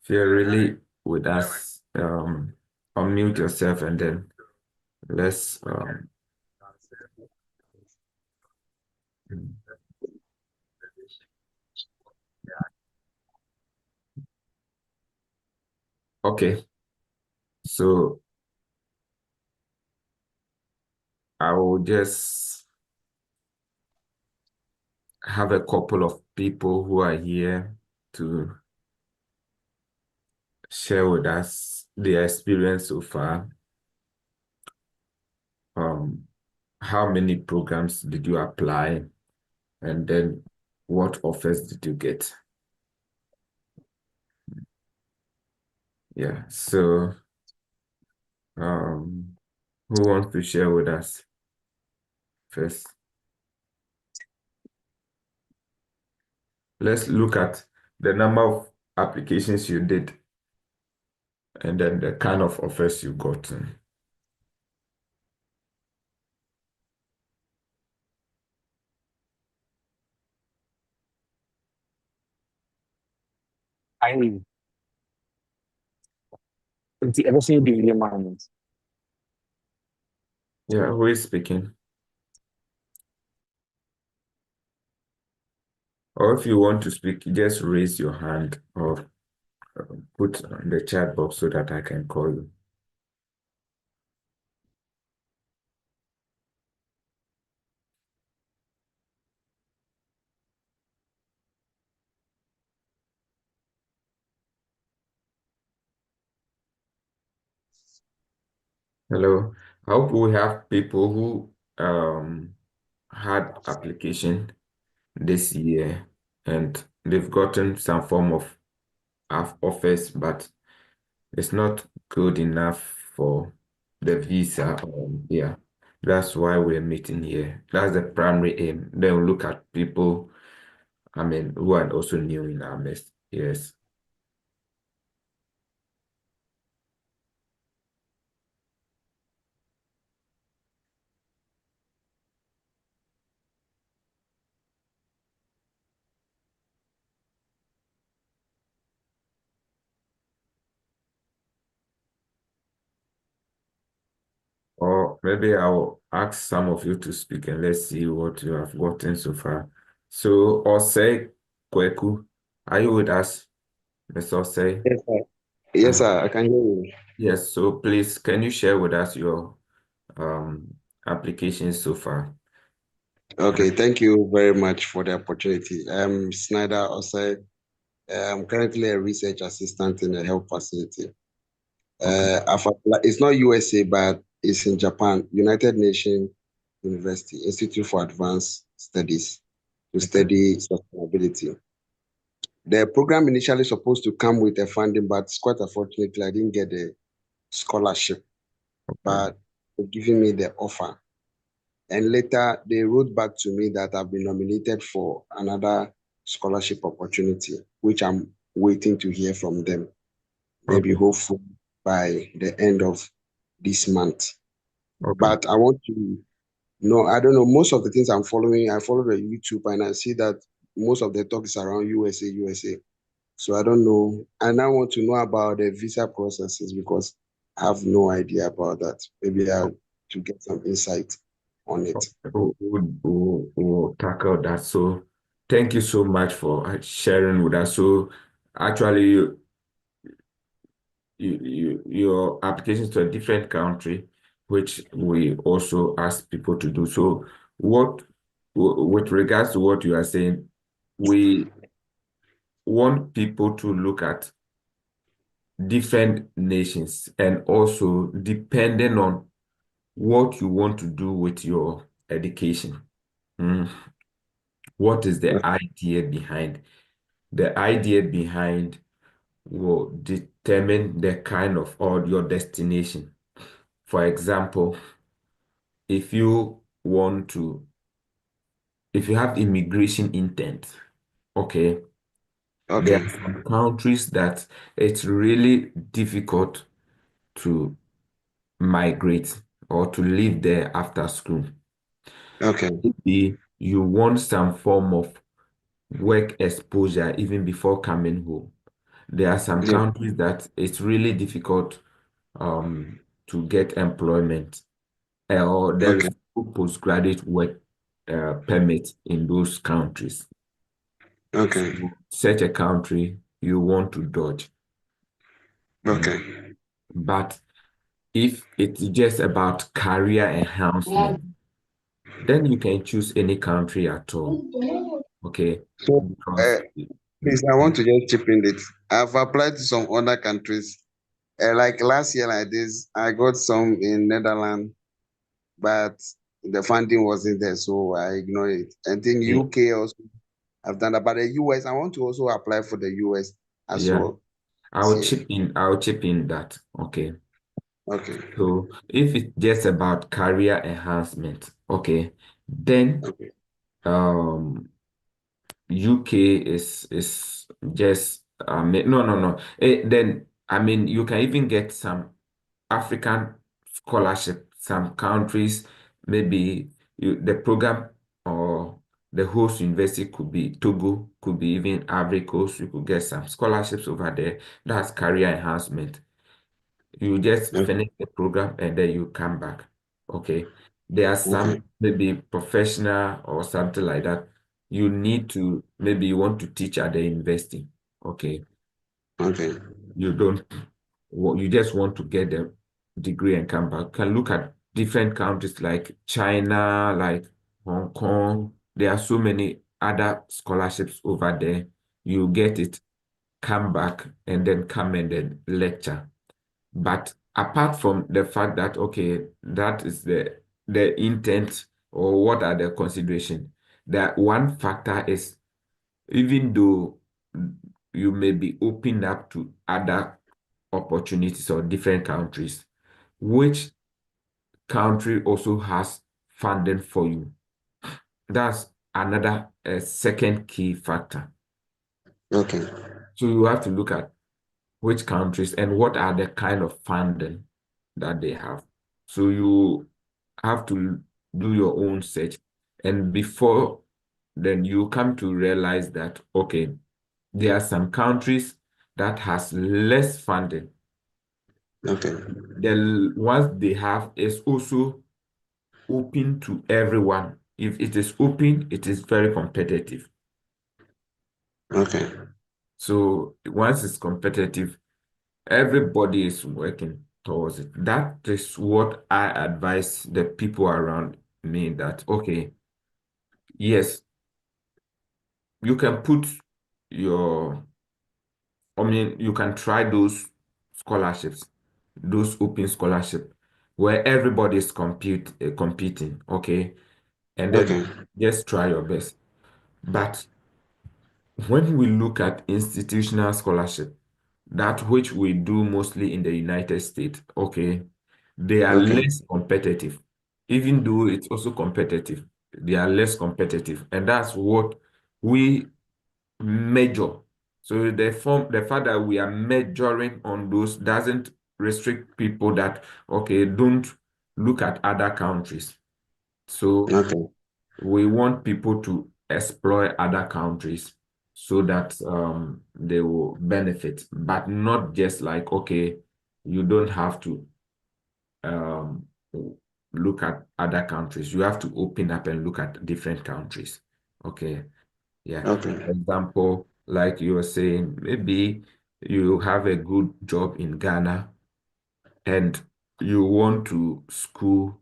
If you're really with us, unmute yourself and then let's okay. So I will just have a couple of people who are here to share with us their experience so far. How many programs did you apply? And then what offers did you get? Yeah, so um, who wants to share with us first? Let's look at the number of applications you did and then the kind of offers you got. I nti ɛbɛsɛ yɛde wie ma no. Yeah, who is speaking? Or if you want to speak, just raise your hand or put on the chat box so that I can call you. Hello. I hope we have people who had application this year and they've gotten some form of offers, but it's not good enough for the visa. Yeah, that's why we're meeting here. That's the primary aim. Then we look at people, who are also new in our midst. Yes. Or maybe I'll ask some of you to speak and let's see what you have gotten so far. So, Osei Kweku, are you with us, Mr. Osei? Yes, sir. Yes, Uh, sir. I can hear you. yes, so please, can you share with us your applications so far? Okay, thank you very much for the opportunity. I'm Snyder Osei. I'm currently a research assistant in a health facility. Okay. It's not USA, but it's in Japan, United Nations University, Institute for Advanced Studies to Okay. study sustainability. The program initially supposed to come with a funding, but it's quite unfortunately, I didn't get a scholarship, Okay. but they're giving me the offer. And later they wrote back to me that I've been nominated for another scholarship opportunity, which I'm waiting to hear from them. Maybe Okay. hopefully by the end of this month. Okay. But I want to know, I don't know, most of the things I'm following, I follow the YouTube and I see that most of the talk is around USA, USA. So I don't know. And I want to know about the visa processes because I have no idea about that. Maybe I to get some insight on it. We'll tackle that. So thank you so much for sharing with us. So actually, your applications to a different country, which we also ask people to do. So with regards to what you are saying, we want people to look at different nations and also depending on what you want to do with your education. Mm. What is the idea behind? The idea behind will determine the kind of or your destination. For example, if you want to, if you have immigration intent, okay, there Okay. are some countries that it's really difficult to migrate or to live there after school. Okay. Maybe you want some form of work exposure even before coming home. There are some Yeah. countries that it's really difficult to get employment, or there Okay. is no postgraduate work permit in those countries. Okay. So such a country you want to dodge. Okay. But if it's just about career enhancement, then you can choose any country at all. Okay. So, Because please, I want to just chip in it. I've applied to some other countries. Like last year, like this, I got some in Netherlands, but the funding wasn't there, so I ignored it. I think yeah, UK also I've done that, but the US, I want to also apply for the US as yeah, well this year. I'll chip in that. Okay. Okay. So if it's just about career enhancement, okay, then Okay. um UK is just no. Then I mean you can even get some African scholarship. Some countries, maybe the program or the host university could be Togo, could be even Ivory Coast. You could get some scholarships over there. That's career enhancement. You just Okay. finish the program and then you come back. Okay. There are Okay. some maybe professional or something like that. You need to, maybe you want to teach at the university. Okay. Okay. You don't, you just want to get the degree and come back. You can look at different countries like China, like Hong Kong. There are so many other scholarships over there. You get it, come back, and then come and then lecture. But apart from the fact that, okay, that is the intent or what are the consideration, that one factor is even though you may be opened up to other opportunities or different countries, which country also has funding for you? That's another second key factor. Okay. So you have to look at which countries and what are the kind of funding that they have. So you have to do your own search. And before then you come to realize that, okay, there are some countries that has less funding. Okay. The ones they have is also open to everyone. If it is open, it is very competitive. Okay. So once it's competitive, everybody is working towards it. That is what I advise the people around me that, okay, yes, you can put your, I mean, you can try those scholarships, those open scholarship where everybody is competing, okay, and then Okay. just try your best. But when we look at institutional scholarship, that which we do mostly in the United States, okay, they are Okay. less competitive. Even though it's also competitive, they are less competitive. And that's what we measure. So the fact that we are measuring on those doesn't restrict people that, okay, don't look at other countries. So Okay. we want people to exploit other countries so that they will benefit, but not just like, okay, you don't have to um, look at other countries. You have to open up and look at different countries. Okay. Yeah. For Okay. example, like you were saying, maybe you have a good job in Ghana and you want to school,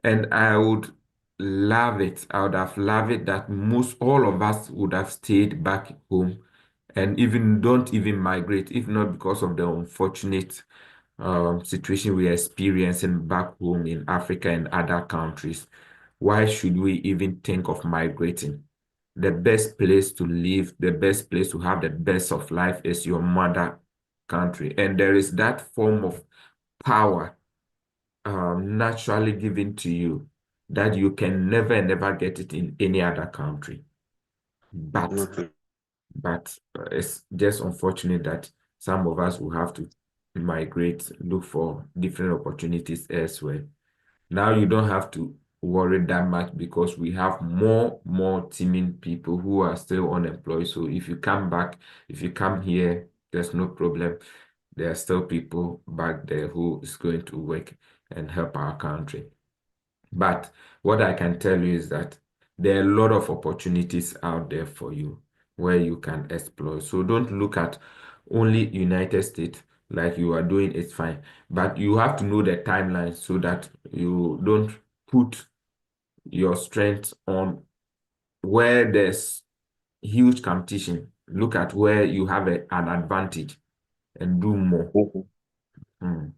and I would love it. I would have loved it that most all of us would have stayed back home and even don't even migrate, if not because of the unfortunate situation we are experiencing back home in Africa and other countries. Why should we even think of migrating? The best place to live, the best place to have the best of life is your mother country. And there is that form of power naturally given to you that you can never and never get it in any other country. But Okay. it's just unfortunate that some of us will have to migrate, look for different opportunities elsewhere. Now you don't have to worry that much because we have more teaming people who are still unemployed. So if you come back, if you come here there's no problem. There are still people back there who is going to work and help our country. But what I can tell you is that there are a lot of opportunities out there for you where you can explore. So don't look at only United States like you are doing, it's fine. But you have to know the timeline so that you don't put your strength on where there's huge competition. Look at where you have an advantage and do more. Okay.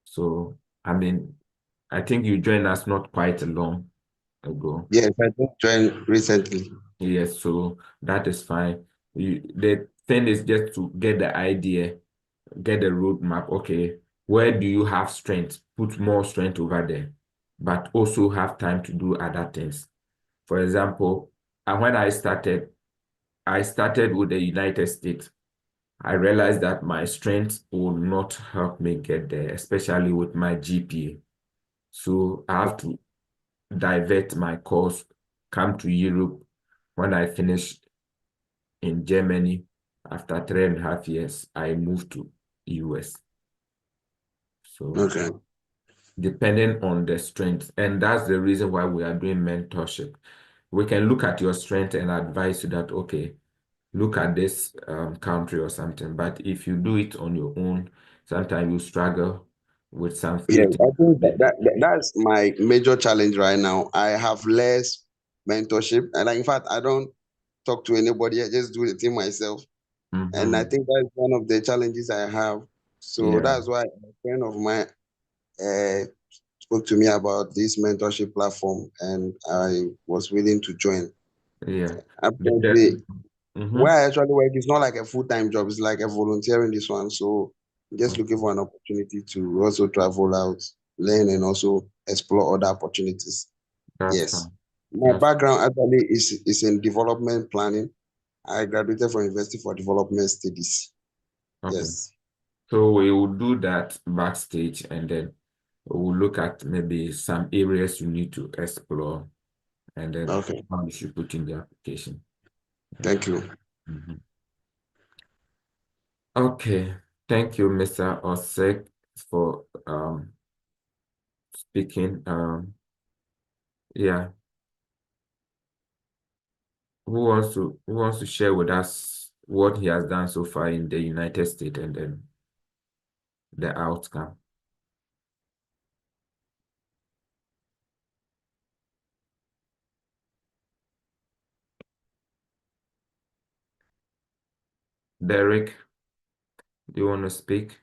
So, I mean, I think you joined us not quite long ago. Yes, I just joined recently. Yes, so that is fine. The thing is just to get the idea, get the roadmap. Okay, where do you have strength? Put more strength over there, but also have time to do other things. For example, when I started with the United States. I realized that my strength will not help me get there, especially with my GPA. So I have to divert my course, come to Europe. When I finished in Germany, after 3.5 years, I moved to US. So Okay. depending on the strength, and that's the reason why we are doing mentorship. We can look at your strength and advise you that, okay, look at this country or something. But if you do it on your own, sometimes you struggle with some few Yes, I things. think that's my major challenge right now. I have less mentorship, and in fact, I don't talk to anybody. I just do the thing myself, and I Mhm. think that's one of the challenges I have. So Yeah, that's why a friend of mine spoke to me about this mentorship platform, and I was willing to join. yeah. Apparently, where Mhm. I actually work is not like a full-time job, it's like a volunteering this one. So just looking for an opportunity to also travel out, learn, and also explore other opportunities. That's Yes. fine. My That's background actually is in development planning. I graduated from University for Development Studies. okay. Yes. So we will do that backstage and then we'll look at maybe some areas you need to explore and then Okay. how you should put in the application. Yeah. Thank you. Mhm. Okay. Thank you, Mr. Osek, for speaking. Yeah. Who wants to share with us what he has done so far in the United States and then the outcome? Derek, do you want to speak?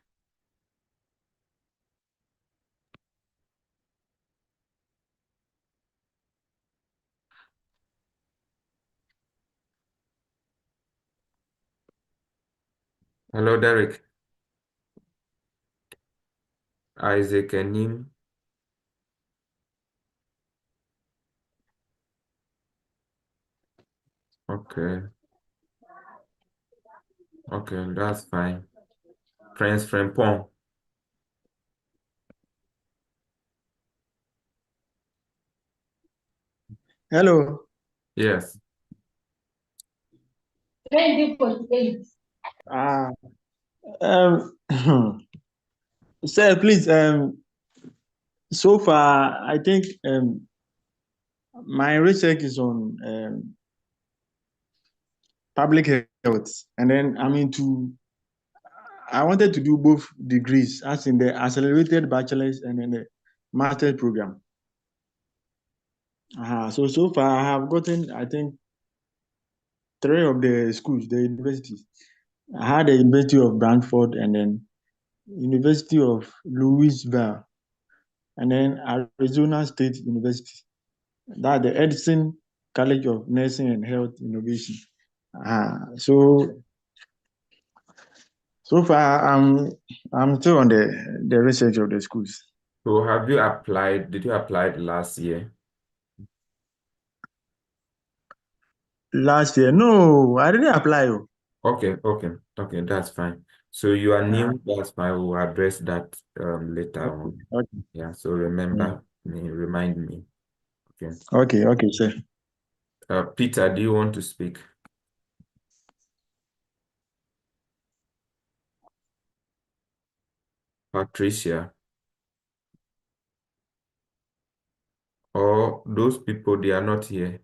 Hello, Derek. Isaac and Nim. Okay. Okay, that's fine. Friends, friend Pong. Hello. Yes. Uh, um, sir, please. So far, I think my research is on public health, and then I wanted to do both degrees, as in the accelerated bachelor's and then the master's program. So far, I have gotten, I think, 3 of the schools, the universities. I had the University of Brantford, and then University of Louisville, and then Arizona State University. That the Edison College of Nursing and Health Innovation. So far I'm still on the research of the schools. So have you applied? Did you apply last year? Last year, no, I didn't apply. Okay, that's fine. So you are Uh, new, that's fine. We'll address that later okay, on. okay, Yeah, so remember me, remind me. Okay. okay, sir. Peter, do you want to speak? Patricia, or those people, they are not here.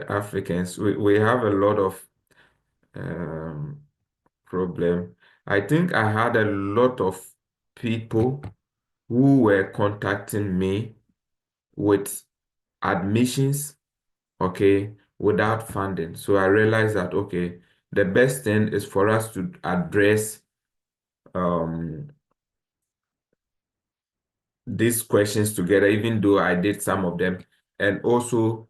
Africans, we have a lot of problem. I think I had a lot of people who were contacting me with admissions, okay, without funding. So I realized that, okay, the best thing is for us to address these questions together, even though I did some of them, and also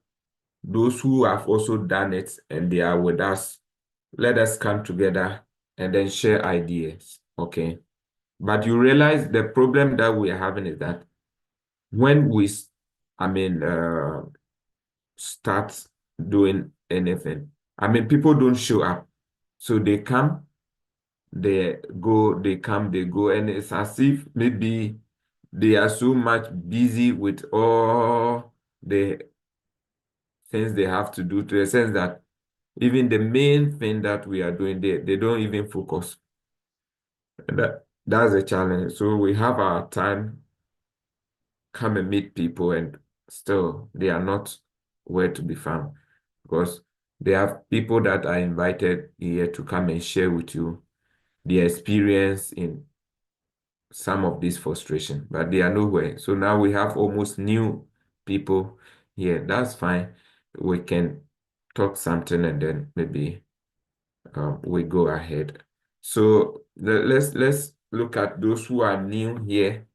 those who have also done it and they are with us, let us come together and then share ideas, okay? But you realize the problem that we are having is that when we, start doing anything, people don't show up. So they come, they go, they come, they go, and it's as if maybe they are so much busy with all the things they have to do, to the sense that even the main thing that we are doing, they don't even focus. And that's a challenge. So we have our time, come and meet people, and still they are not where to be found, because they have people that are invited here to come and share with you their experience in some of this frustration, but they are nowhere. So now we have almost new people here. That's fine. We can talk something and then maybe we go ahead. So let's look at those who are new here,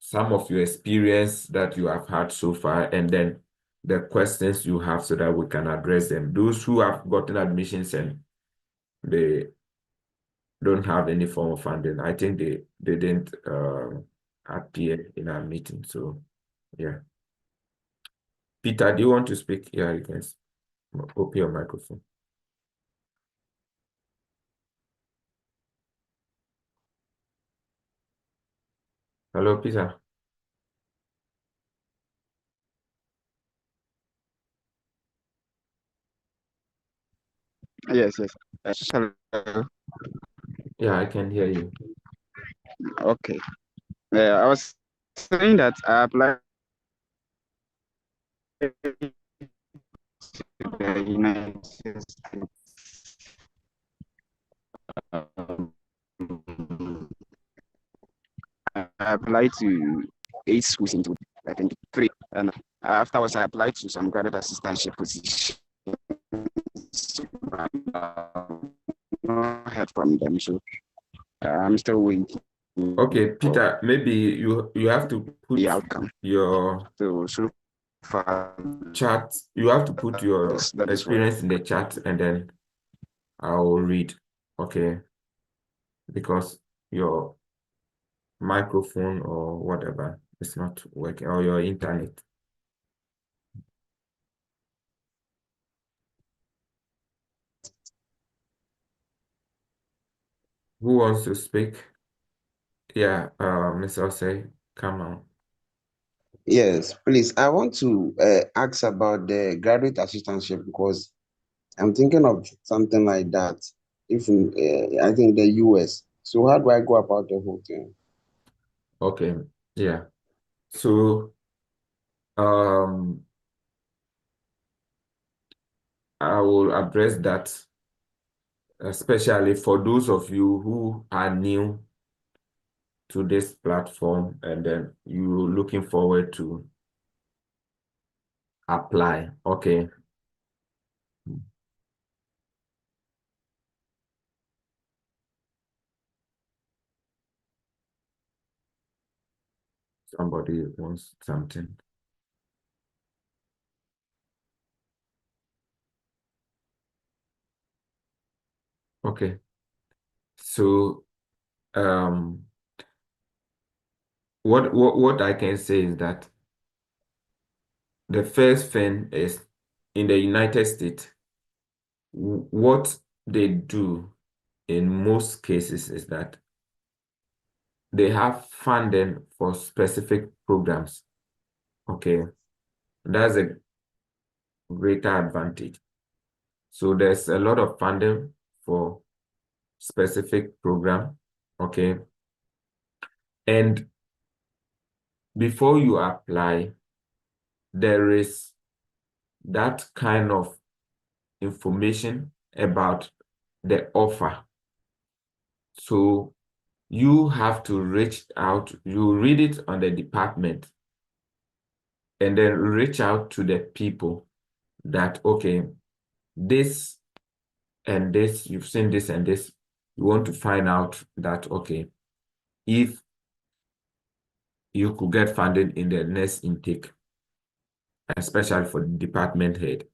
some of your experience that you have had so far, and then the questions you have so that we can address them. Those who have gotten admissions and they don't have any form of funding, I think they didn't appear in our meeting. So yeah. Peter, do you want to speak? Yeah, you can open your microphone. Hello, Peter. Yes, yes. Hello. Yeah, I can hear you. Okay. I was saying that I applied to the United States. Um, I applied to 8 schools into, I think, 3. And afterwards, I applied to some graduate assistantship positions. Not heard from them, so I'm still waiting Okay, for Peter, maybe you have to put the outcome. your So far, chat, you have to put your that is what. experience in the chat and then I'll read, okay? Because your microphone or whatever is not working, or your internet. Who wants to speak? Yeah, Ms. Osei, come on. Yes, please. I want to ask about the graduate assistantship because I'm thinking of something like that. If in, I think the US. So how do I go about the whole thing? Okay, yeah. So, I will address that, especially for those of you who are new to this platform and then you looking forward to apply. Okay. Somebody wants something. Okay. So, what I can say is that the first thing is, in the United States, what they do in most cases is that they have funding for specific programs. Okay, that's a greater advantage. So there's a lot of funding for specific program, Okay. And before you apply, there is that kind of information about the offer. So you have to reach out, you read it on the department, and then reach out to the people that, okay, this and this, you've seen this and this. You want to find out that, okay, if you could get funded in the next intake, especially for the department head.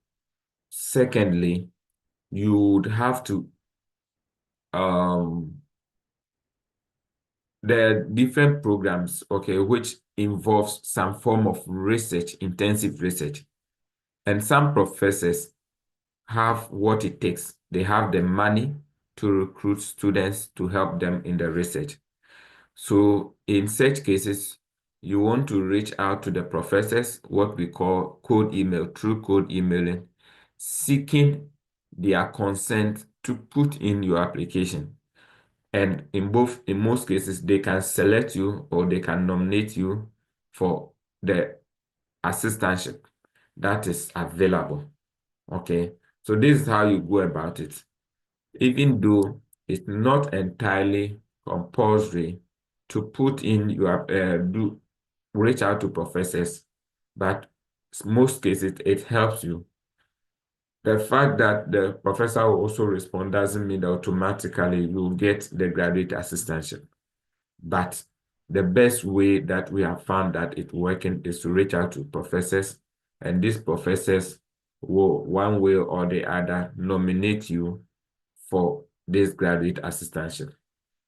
Secondly, you would have to, there are different programs, okay, which involves some form of research, intensive research. And some professors have what it takes. They have the money to recruit students to help them in the research. So in such cases, you want to reach out to the professors, what we call cold email, through cold emailing, seeking their consent to put in your application. And in most cases, they can select you or they can nominate you for the assistantship that is available. Okay, so this is how you go about it. Even though it's not entirely compulsory to put in your reach out to professors, but most cases it helps you. The fact that the professor will also respond doesn't mean that automatically you'll get the graduate assistantship. But the best way that we have found that it's working is to reach out to professors, and these professors will, one way or the other, nominate you for this graduate assistantship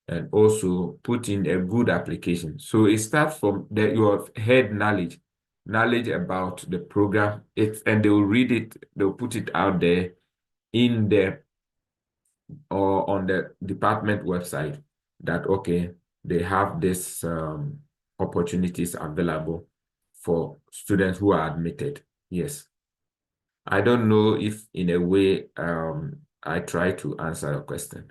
and also put in a good application. So it starts from your head knowledge about the program, and they'll read it, they'll put it out there in the or on the department website that, okay, they have this opportunities available for students who are admitted. Yes. I don't know if in a way I try to answer your question,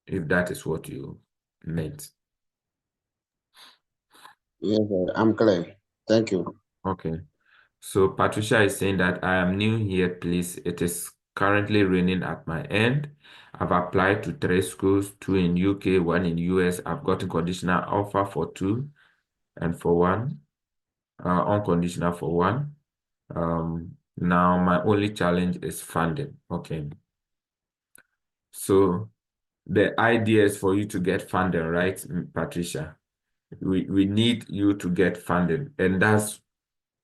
if that is what you meant. Yes, I'm clear. Thank you. Okay. So Patricia is saying that I am new here, please. It is currently raining at my end. I've applied to 3 schools, 2 in UK, 1 in US. I've gotten conditional offer for 2 and for 1, unconditional for 1. Now my only challenge is funding. Okay. So the idea is for you to get funding, right, Patricia? We need you to get funding, and that's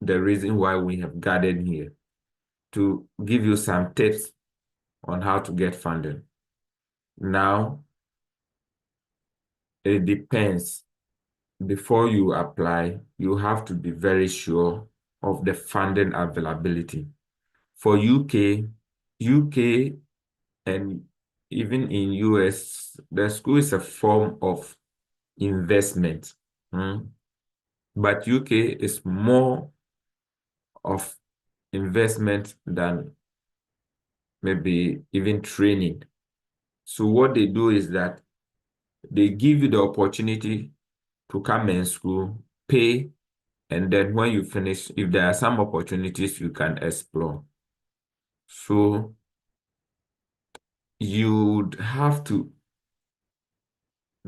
the reason why we have gathered here, to give you some tips on how to get funding. Now, it depends. Before you apply, you have to be very sure of the funding availability. For UK, and even in US, the school is a form of investment. But UK is more of investment than maybe even training. So what they do is that they give you the opportunity to come in school, pay, and then when you finish, if there are some opportunities you can explore. So you'd have to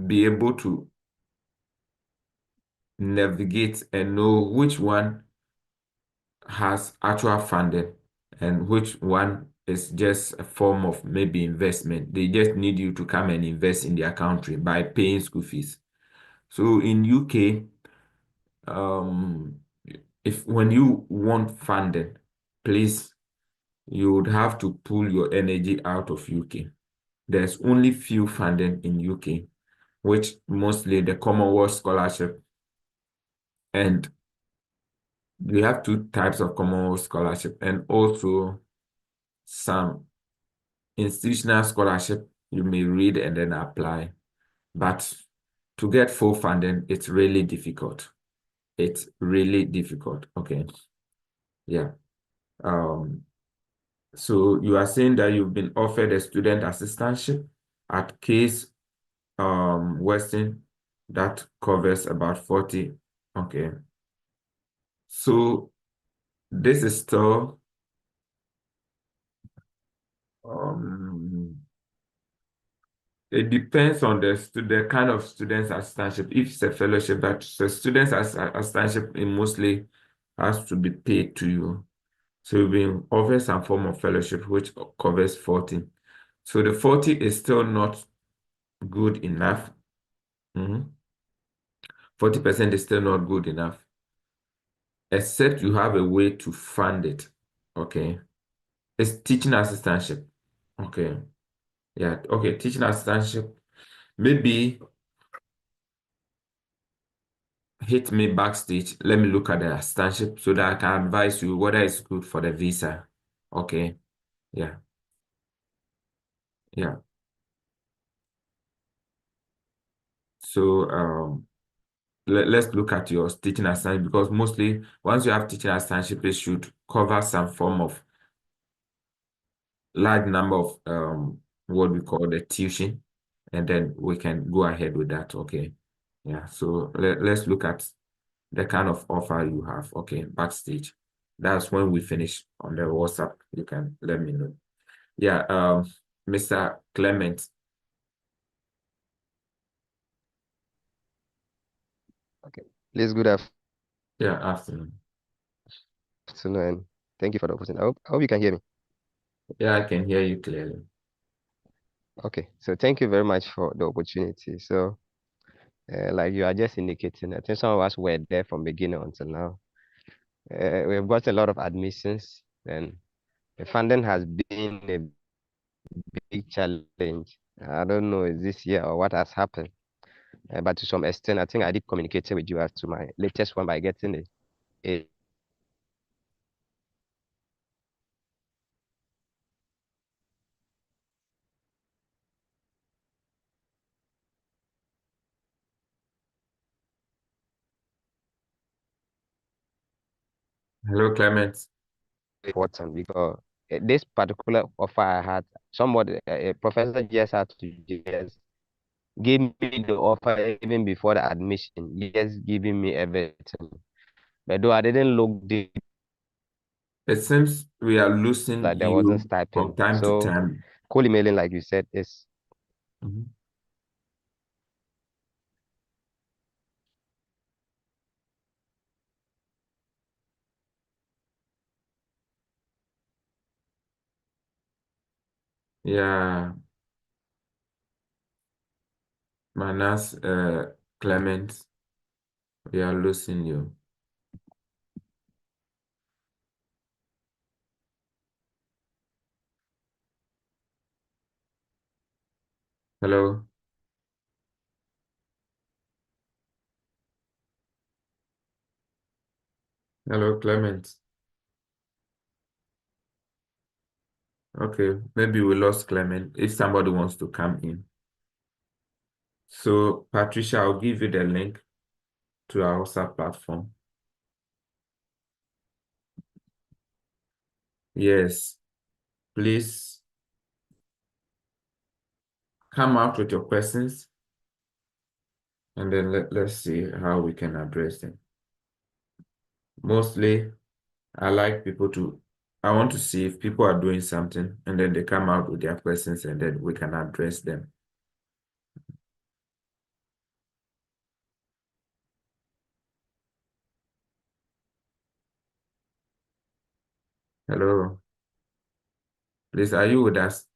be able to navigate and know which one has actual funding and which one is just a form of maybe investment. They just need you to come and invest in their country by paying school fees. So in UK, if when you want funding, please, you would have to pull your energy out of UK. There's only few funding in UK, which mostly the Commonwealth Scholarship, and we have 2 types of Commonwealth Scholarship, and also some institutional scholarship you may read and then apply. But to get full funding, it's really difficult. It's really difficult. Okay. Yeah. So you are saying that you've been offered a student assistantship At Case Western, that covers about 40. Okay. So this is still it depends on the kind of students assistantship. If it's a fellowship, that the students as assistantship, it mostly has to be paid to you. So we offer some form of fellowship which covers 40. So the 40 is still not good enough. 40% is still not good enough, except you have a way to fund it. Okay. It's teaching assistantship. Okay. Yeah. Okay. Teaching assistantship. Maybe hit me backstage. Let me look at the assistantship so that I can advise you whether it's good for the visa. Okay. Yeah. Yeah. So let's look at your teaching assistantship, because mostly once you have teaching assistantship, it should cover some form of large number of what we call the tuition, and then we can go ahead with that. Okay. Yeah. So let's look at the kind of offer you have. Okay. Backstage. That's when we finish on the WhatsApp. You can let me know. Yeah. Mr. Clement. Okay. Please, good Yeah. Afternoon. afternoon, and thank you for the opportunity. I hope you can hear me. Yeah, I can hear you clearly. Okay, so thank you very much for the opportunity. So, like you are just indicating, I think some of us were there from beginning until now. We've got a lot of admissions, and the funding has been a big challenge. I don't know is this year or what has happened, but to some extent, I think I did communicate with you as to my latest one by getting a Hello, Clement. important because this particular offer I had, somebody, a professor just had to just give me the offer even before the admission, just giving me everything. But though I didn't look deep, It seems we are losing like there wasn't you from stipend. time to So time. cold emailing, like you said, is Mhm. Yeah, Manas, Clement, we are losing you. Hello, hello, Clement. Okay, maybe we lost Clement. If somebody wants to come in. So, Patricia, I'll give you the link to our WhatsApp platform. Yes, please come out with your questions, and then let's see how we can address them. Mostly, I want to see if people are doing something, and then they come out with their questions, and then we can address them. Hello, please, are you with us?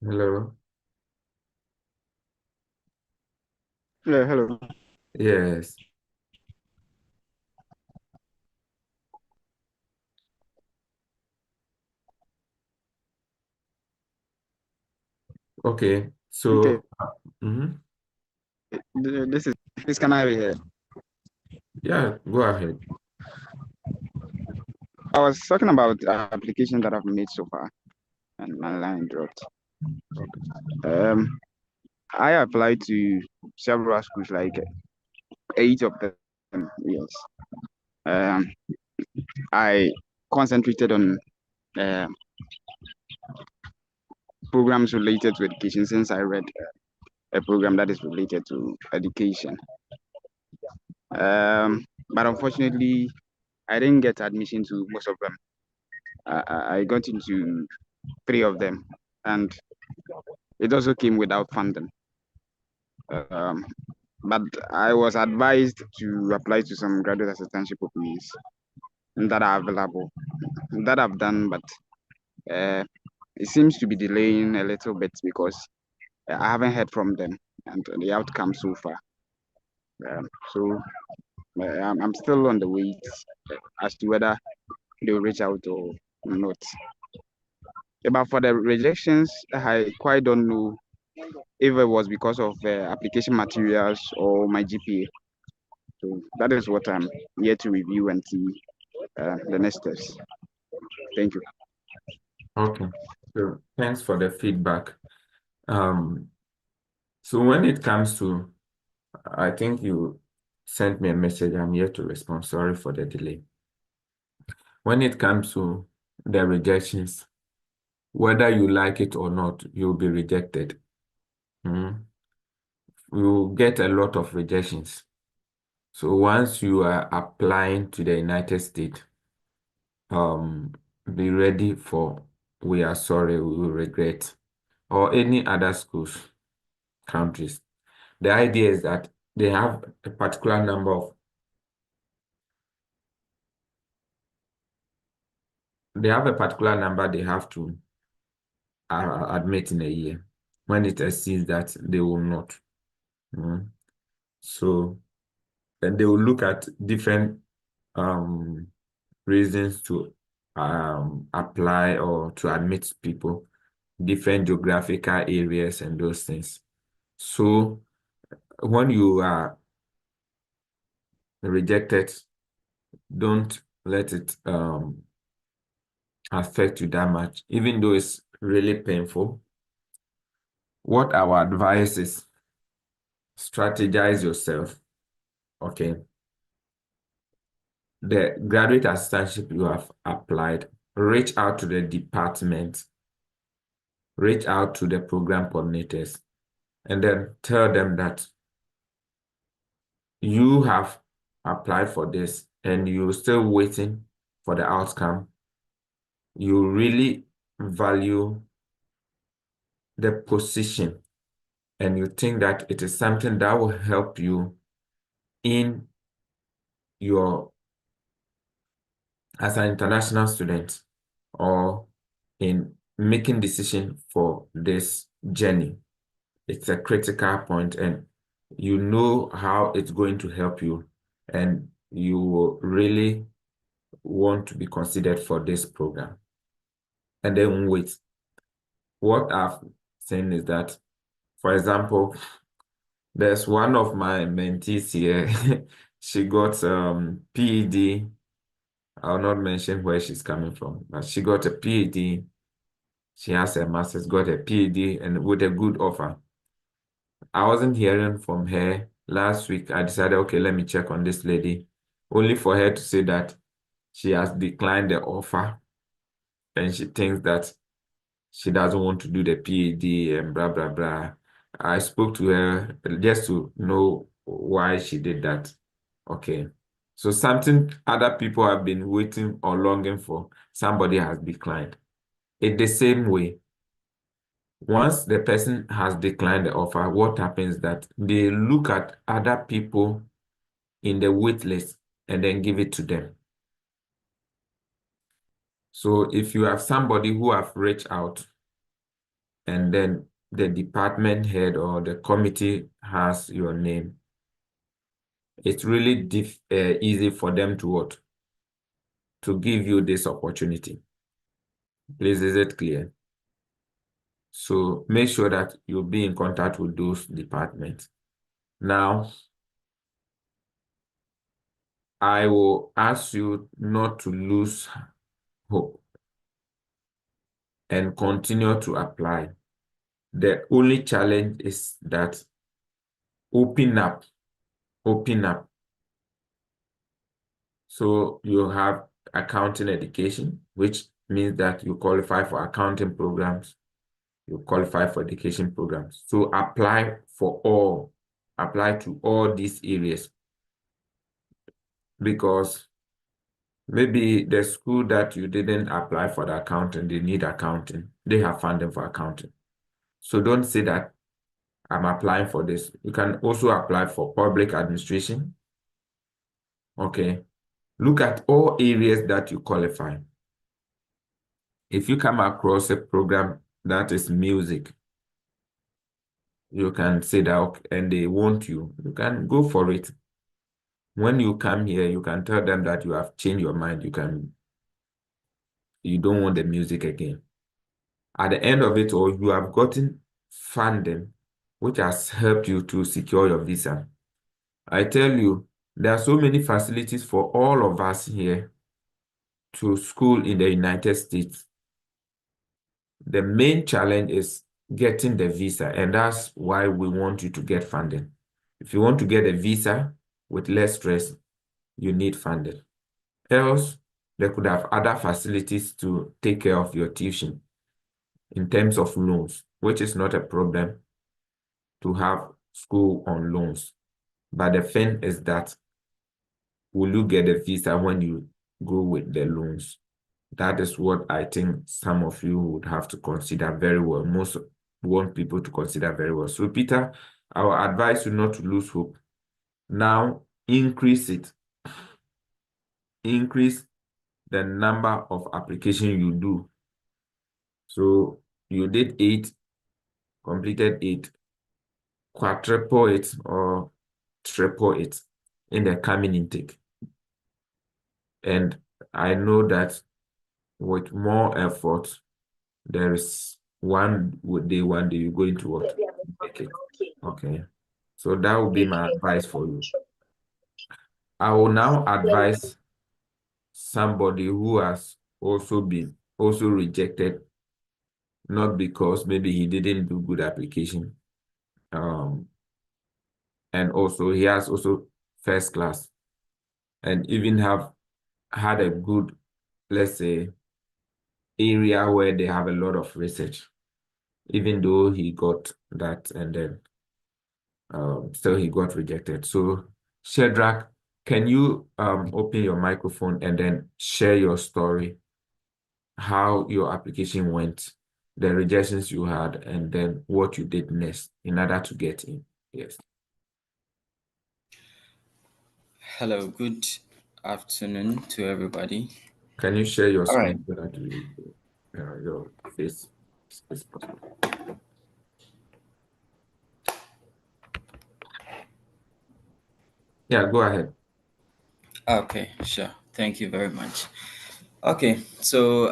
Hello, Yeah, hello. yes. Okay, Okay, so, mhm. this can I be here? Yeah, go ahead. I was talking about application that I've made so far, and my line dropped. Okay. Um, I applied to several schools, like 8 of them. Yes. Um, I concentrated on um programs related to education since I read a program that is related to education. But unfortunately, I didn't get admission to most of them. I got into 3 of them, and it also came without funding. Um, but I was advised to apply to some graduate assistantship openings that are available, that I've done, but uh, it seems to be delaying a little bit because I haven't heard from them and the outcome so far. So I'm still on the wait as to whether they'll reach out or not. But for the rejections, I quite don't know if it was because of application materials or my GPA. So that is what I'm here to review and see the next steps. Thank you. Okay. So thanks for the feedback. So when it comes to, I think you sent me a message. I'm here to respond. Sorry for the delay. When it comes to the rejections, whether you like it or not, you'll be rejected. You will get a lot of rejections. So once you are applying to the United States, be ready for "we are sorry, we will regret," or any other schools, countries. The idea is that they have a particular number of they have to admit in a year. When it exceeds that, they will not. So then they will look at different reasons to apply or to admit people, different geographical areas and those things. So when you are rejected, don't let it affect you that much, even though it's really painful. What our advice is, strategize yourself. Okay. The graduate assistantship you have applied, reach out to the department, reach out to the program coordinators, and then tell them that you have applied for this and you're still waiting for the outcome. You really value the position and you think that it is something that will help you in your as an international student or in making decision for this journey. It's a critical point and you know how it's going to help you and you will really want to be considered for this program. And then wait. What I've seen is that, for example, there's one of my mentees here. She got PhD. I'll not mention where she's coming from, but she got a PhD. She has a master's, got a PhD, and with a good offer. I wasn't hearing from her last week. I decided, okay, let me check on this lady, only for her to say that she has declined the offer and she thinks that she doesn't want to do the PhD and blah, blah, blah. I spoke to her just to know why she did that. Okay. So something other people have been waiting or longing for, somebody has declined. In the same way, once the person has declined the offer, what happens is that they look at other people in the wait list and then give it to them. So if you have somebody who have reached out and then the department head or the committee has your name, it's really easy for them to what? To give you this opportunity. Please, is it clear? So make sure that you'll be in contact with those departments. Now, I will ask you not to lose hope and continue to apply. The only challenge is that open up. So you have accounting education, which means that you qualify for accounting programs, you qualify for education programs. So apply to all these areas, because maybe the school that you didn't apply for the accounting, they need accounting. They have funding for accounting. So don't say that I'm applying for this. You can also apply for public administration. Okay. Look at all areas that you qualify. If you come across a program that is music, you can say that, okay, and they want you can go for it. When you come here, you can tell them that you have changed your mind. You don't want the music again. At the end of it all, you have gotten funding, which has helped you to secure your visa. I tell you, there are so many facilities for all of us here to school in the United States. The main challenge is getting the visa, and that's why we want you to get funding. If you want to get a visa with less stress, you need funding. Else, they could have other facilities to take care of your tuition in terms of loans, which is not a problem to have school on loans. But the thing is that, will you get a visa when you go with the loans? That is what I think some of you would have to consider very well. Most want people to consider very well. So, Peter, I will advise you not to lose hope. Now, increase it. Increase the number of applications you do. So, you did 8, completed 8, quadruple it or triple it in the coming intake. And I know that with more effort, there is one day you're going to what? Make it. Okay. So that would be my advice for you. I will now advise somebody who has also rejected, not because maybe he didn't do good application. And also he has also first class and even have had a good, let's say, area where they have a lot of research, even though he got that and then still he got rejected. So Shadrach, can you open your microphone and then share your story, how your application went, the rejections you had, and then what you did next in order to get in? Yes. Hello, good afternoon to everybody. Can you share your All right. screen so that your face is possible? Yeah, go ahead. Okay, sure. Thank you very much. Okay, so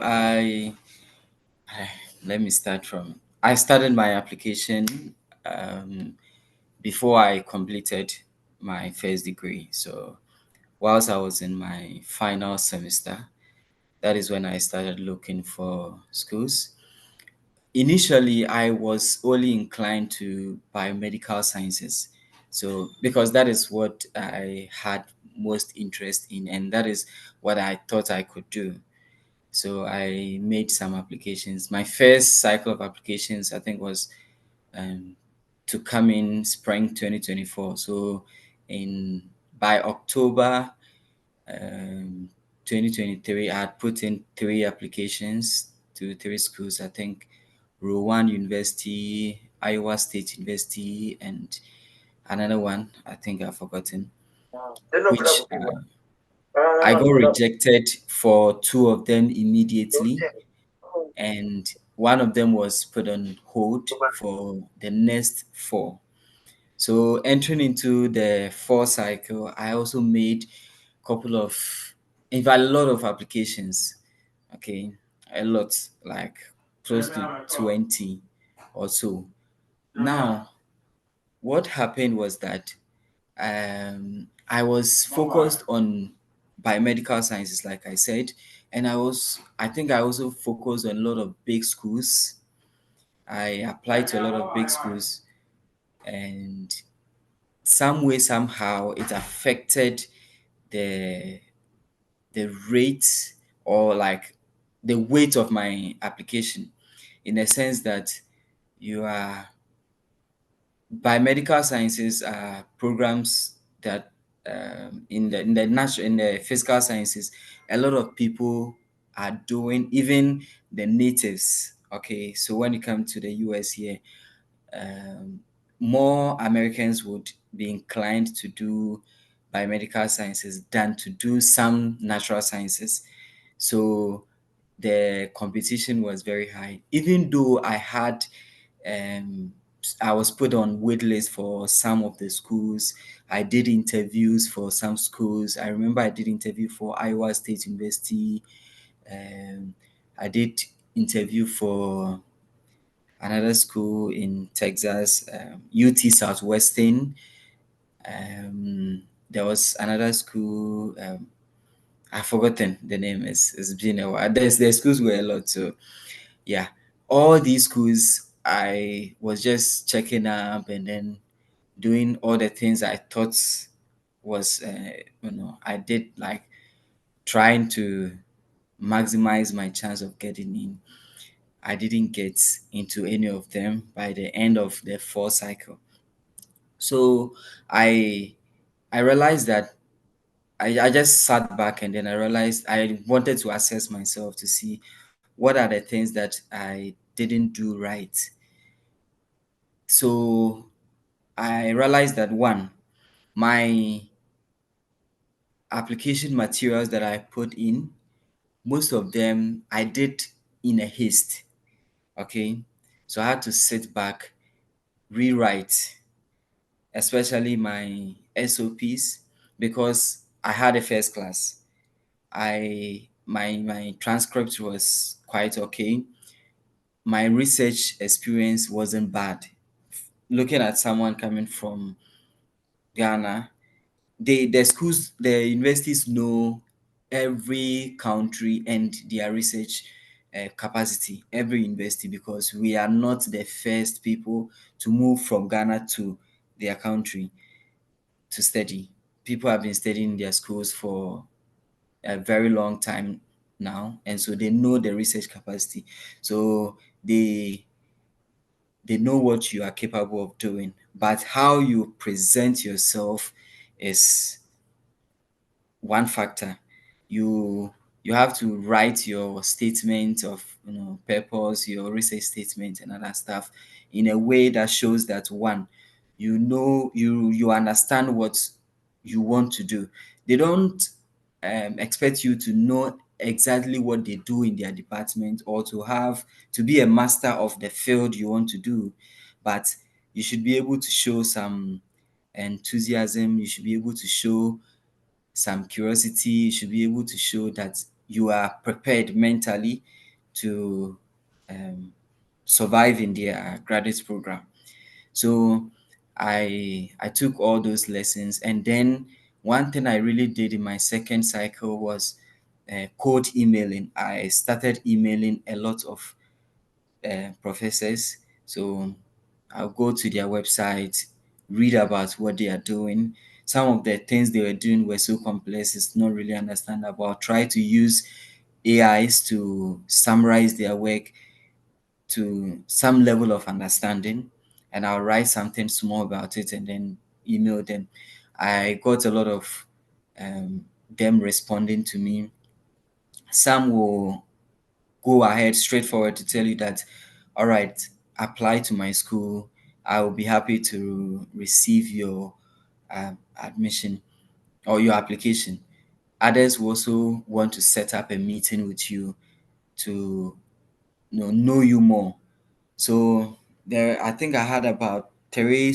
let me start from. I started my application before I completed my first degree. So whilst I was in my final semester, that is when I started looking for schools. Initially, I was only inclined to biomedical sciences. So, because that is what I had most interest in, and that is what I thought I could do. So, I made some applications. My first cycle of applications, I think, was to come in spring 2024. So, by October 2023, I had put in 3 applications to 3 schools. I think Rowan University, Iowa State University, and another one I think I've forgotten, which I got rejected for 2 of them immediately, and one of them was put on hold for the next 4. So entering into the 4 cycle, I also made in fact, a lot of applications. Okay, a lot, like close to 20 or so. Now, what happened was that I was focused on biomedical sciences, like I said, and I think I also focused on a lot of big schools. I applied to a lot of big schools, and some way, somehow, it affected the rate, or like the weight of my application, in the sense that you are biomedical sciences are programs that in the physical sciences, a lot of people are doing, even the natives. Okay, so when you come to the US here, um, more Americans would be inclined to do biomedical sciences than to do some natural sciences. So the competition was very high. Even though um, I was put on wait list for some of the schools. I did interviews for some schools. I remember I did interview for Iowa State University. Um, I did interview for another school in Texas, UT Southwestern. There was another school. I've forgotten the name. It's been a while. The schools were a lot. So yeah, all these schools I was just checking up and then doing all the things I thought was I did, like trying to maximize my chance of getting in. I didn't get into any of them by the end of the fall cycle. So I I realized that I just sat back, and then I realized I wanted to assess myself to see what are the things that I didn't do right. So I realized that, one, my application materials that I put in, most of them I did in a haste. Okay. So I had to sit back, rewrite, especially my SOPs, because I had a first class. My transcript was quite okay. My research experience wasn't bad. Looking at someone coming from Ghana, the schools, the universities know every country and their research capacity, every university, because we are not the first people to move from Ghana to their country to study. People have been studying in their schools for a very long time now, and so they know the research capacity. So they know what you are capable of doing, but how you present yourself is one factor. You have to write your statement of purpose, your research statement and other stuff in a way that shows that, one, you understand what you want to do. They don't expect you to know exactly what they do in their department, or to be a master of the field you want to do, but you should be able to show some enthusiasm. You should be able to show some curiosity. You should be able to show that you are prepared mentally to survive in their graduate program. So I took all those lessons, and then one thing I really did in my second cycle was cold emailing. I started emailing a lot of professors. So I'll go to their website, read about what they are doing. Some of the things they were doing were so complex, it's not really understandable. I'll try to use AIs to summarize their work to some level of understanding, and I'll write something small about it and then email them. I got a lot of them responding to me. Some will go ahead straightforward to tell you that, all right, apply to my school. I will be happy to receive your admission or your application. Others will also want to set up a meeting with you to know you more. So there, I think I had about three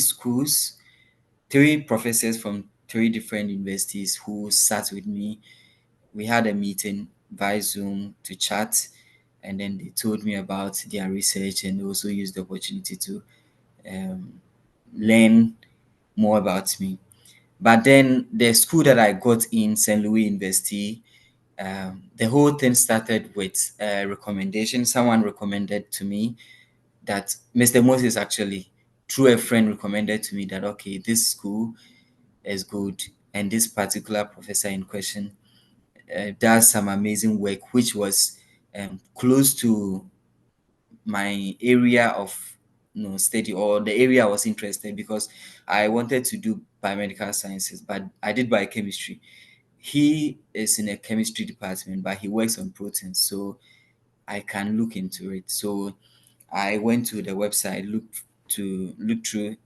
professors from three different universities who sat with me. We had a meeting via Zoom to chat, and then they told me about their research, and also used the opportunity to um, learn more about me. But then the school that I got in, St. Louis University, the whole thing started with a recommendation. Someone recommended to me that Mr. Moses actually, through a friend, recommended to me that, okay, this school is good, and this particular professor in question does some amazing work, which was close to my area of study, or the area I was interested, because I wanted to do biomedical sciences, but I did biochemistry. He is in a chemistry department, but he works on proteins, so I can look into it. So I went to the website, look through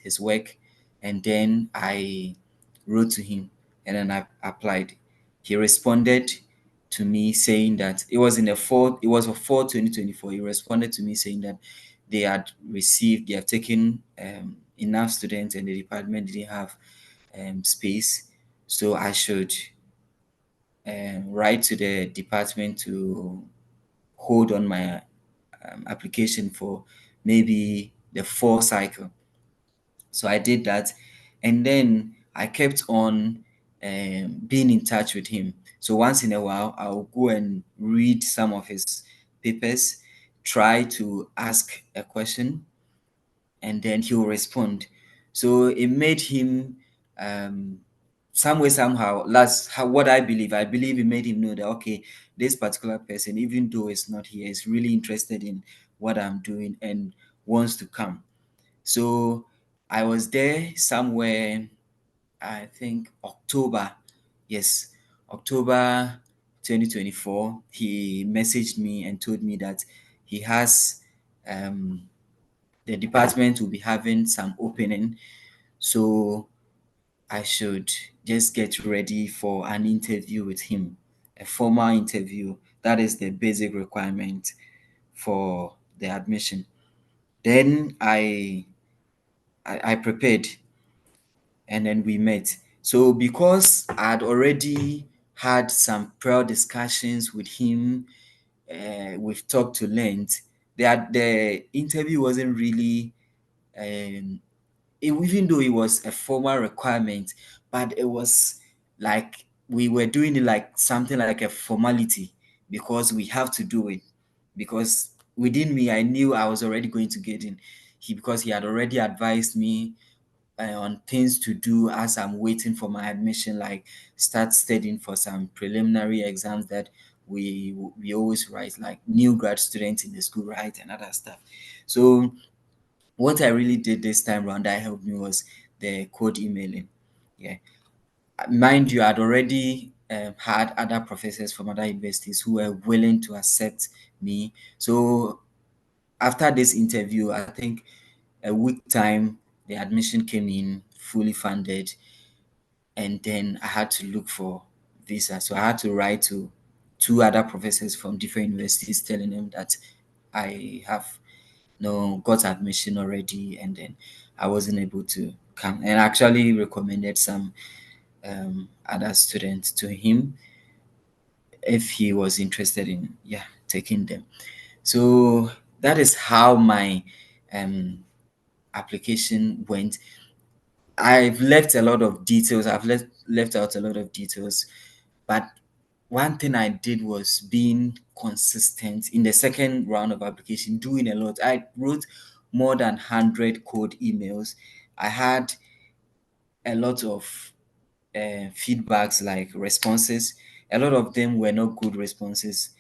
his work, and then I wrote to him, and then I applied. He responded to me saying that it was a fall 2024. He responded to me saying that they have taken enough students, and the department didn't have space, so I should write to the department to hold on my application for maybe the fall cycle. So I did that, and then I kept on being in touch with him. So once in a while, I'll go and read some of his papers, try to ask a question, and then he'll respond. So it made him some way, somehow, what I believe. I believe it made him know that, okay, this particular person, even though it's not here, is really interested in what I'm doing and wants to come. So I was there somewhere, I think October. Yes, October 2024. He messaged me and told me that he has the department will be having some opening. So I should just get ready for an interview with him, a formal interview. That is the basic requirement for the admission. Then I prepared, and then we met. So because I had already had some prior discussions with him, we've talked to length. The interview wasn't really even though it was a formal requirement, but it was like we were doing it like something like a formality, because we have to do it. Because within me, I knew I was already going to get in. Because he had already advised me on things to do as I'm waiting for my admission, like start studying for some preliminary exams that we always write, like new grad students in the school write and other stuff. So what I really did this time around that helped me was the code emailing. Yeah. Mind you, I'd already had other professors from other universities who were willing to accept me. So after this interview, I think a week time, the admission came in fully funded, and then I had to look for visa. So I had to write to two other professors from different universities telling them that I have got admission already, and then I wasn't able to come, and actually recommended some other students to him if he was interested in taking them. So that is how my application went. I've left a lot of details. I've left out a lot of details, but one thing I did was being consistent in the second round of application, doing a lot. I wrote more than 100 code emails. I had a lot of feedbacks, like responses. A lot of them were not good responses.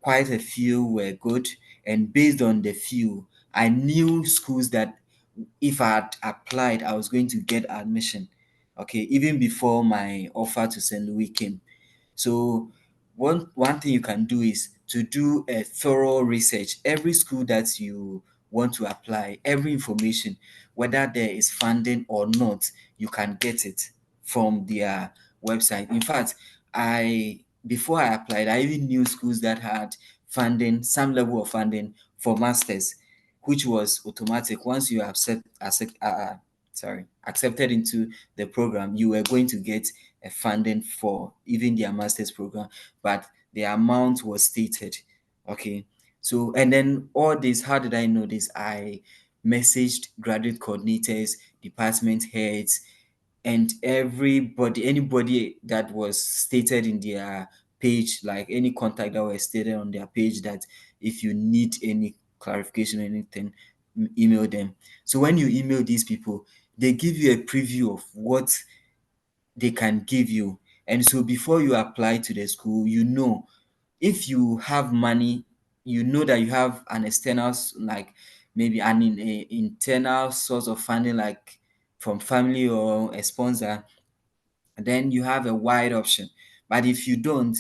Quite a few were good. And based on the few, I knew schools that if I had applied, I was going to get admission. Okay, even before my offer to St. Louis came. So one thing you can do is to do a thorough research. Every school that you want to apply, every information, whether there is funding or not, you can get it from their website. In fact, before I applied, I even knew schools that had funding, some level of funding for masters, which was automatic. Once you accepted into the program, you were going to get a funding for even their master's program, but the amount was stated. Okay. So, and then all this, how did I know this? I messaged graduate coordinators, department heads, and anybody that was stated in their page, like any contact that was stated on their page, that if you need any clarification or anything, email them. So when you email these people, they give you a preview of what they can give you. And so before you apply to the school, you know, if you have money, you know that you have an external, like maybe a internal source of funding, like from family or a sponsor, then you have a wide option. But if you don't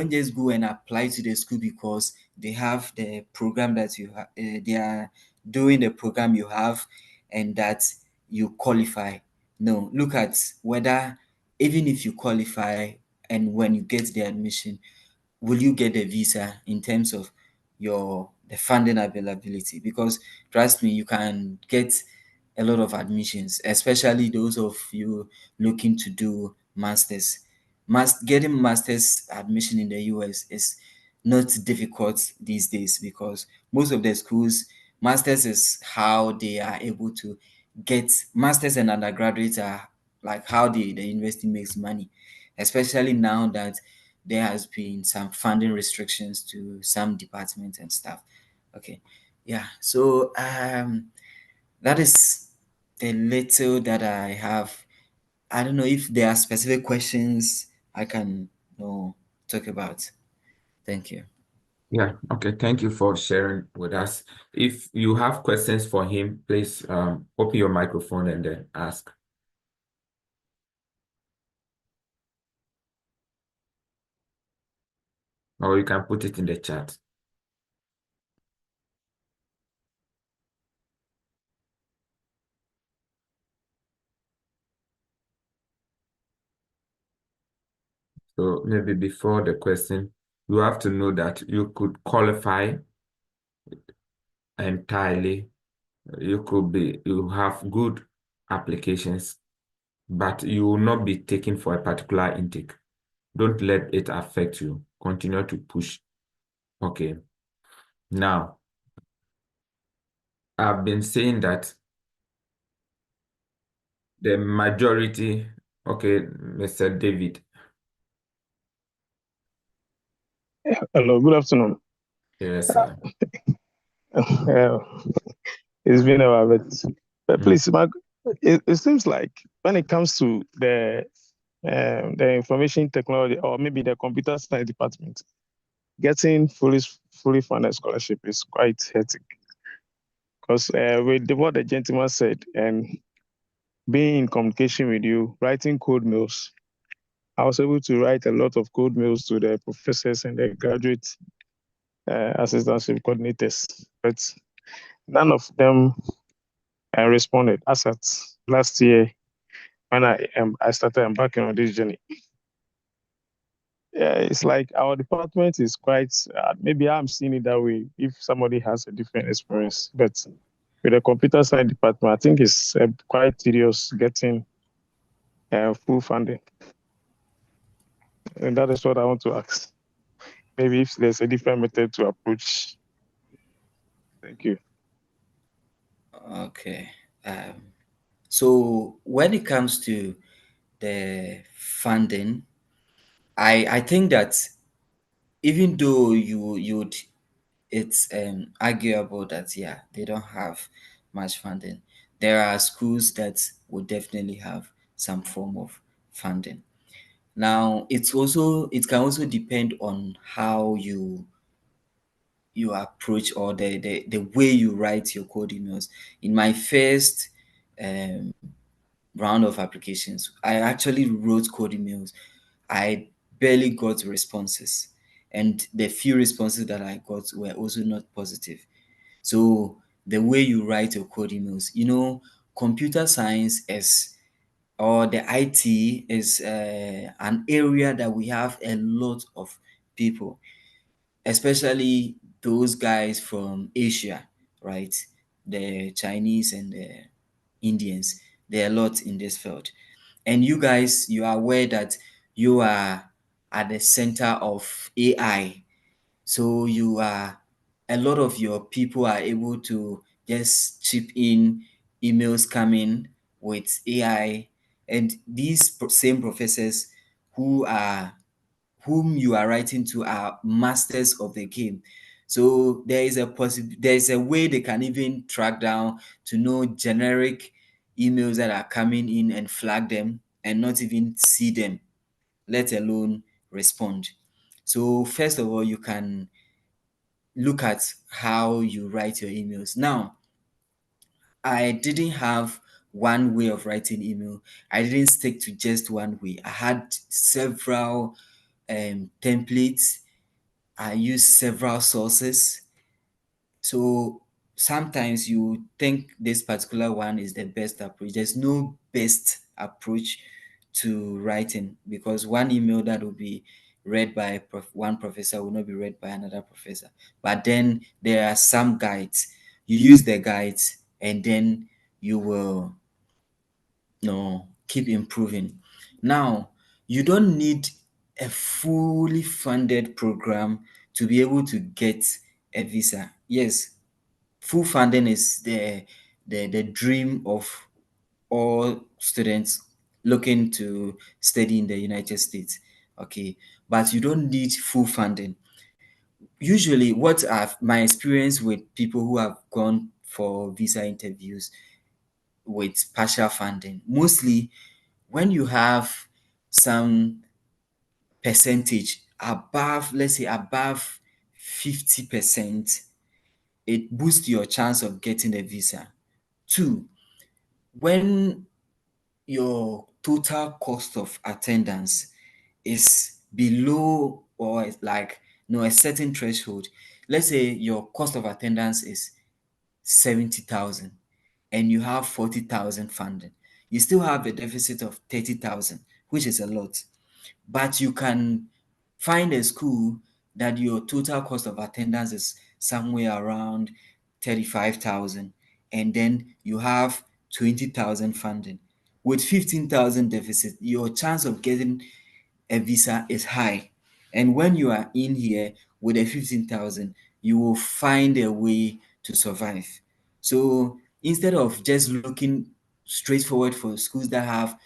just go and apply to the school because they have the program that you have, they are doing the program you have, and that you qualify. No, look at whether, even if you qualify and when you get the admission, will you get a visa in terms of the funding availability? Because trust me, you can get a lot of admissions, especially those of you looking to do masters. Getting masters admission in the US is not difficult these days, because most of the schools, masters is how they are able to get masters, and undergraduates are like how the university makes money, especially now that there has been some funding restrictions to some departments and stuff. Okay, yeah. So that is the little that I have. I don't know if there are specific questions I can, talk about. Thank you. Yeah, okay. Thank you for sharing with us. If you have questions for him, please open your microphone and then ask. Or you can put it in the chat. So maybe before the question, you have to know that you could qualify entirely. You have good applications, but you will not be taken for a particular intake. Don't let it affect you. Continue to push. Okay. Now, I've been saying that the majority, okay, Mr. David. Hello, good afternoon. Yes, sir. Uh, it's been a while, but please, Mark, it seems like when it comes to the information technology, or maybe the computer science department, getting fully funded scholarship is quite hectic. Because with what the gentleman said, and being in communication with you, writing code mails, I was able to write a lot of code mails to the professors and the graduate assistantship coordinators, but none of them responded as at last year when I started embarking on this journey. Yeah, it's like our department is quite, maybe I'm seeing it that way if somebody has a different experience, but with the computer science department, I think it's quite tedious getting full funding. And that is what I want to ask. Maybe if there's a different method to approach. Thank you. Okay. So when it comes to the funding, I think that even though you'd it's arguable that, yeah, they don't have much funding, there are schools that would definitely have some form of funding. Now it can also depend on how you approach, or the way you write your code emails. In my first round of applications, I actually wrote code emails. I barely got responses, and the few responses that I got were also not positive. So the way you write your code emails, computer science is, or the IT is an area that we have a lot of people, especially those guys from Asia, right? The Chinese and the Indians, there are a lot in this field. And you guys, you are aware that you are at the center of AI. So a lot of your people are able to just chip in emails coming with AI. And these same professors whom you are writing to are masters of the game. So there is a way they can even track down to know generic emails that are coming in and flag them and not even see them, let alone respond. So first of all, you can look at how you write your emails. Now, I didn't have one way of writing email. I didn't stick to just one way. I had several templates. I used several sources. So sometimes you think this particular one is the best approach. There's no best approach to writing, because one email that will be read by one professor will not be read by another professor. But then there are some guides. You use the guides and then you will keep improving. Now, you don't need a fully funded program to be able to get a visa. Yes, full funding is the dream of all students looking to study in the United States. Okay, but you don't need full funding. Usually, my experience with people who have gone for visa interviews with partial funding, mostly when you have some percentage above, let's say above 50%, it boosts your chance of getting a visa. Two, when your total cost of attendance is below or like a certain threshold, let's say your cost of attendance is 70,000 and you have 40,000 funding, you still have a deficit of 30,000, which is a lot. But you can find a school that your total cost of attendance is somewhere around 35,000, and then you have 20,000 funding. With 15,000 deficit, your chance of getting a visa is high. And when you are in here with a 15,000, you will find a way to survive. So instead of just looking straightforward for schools that have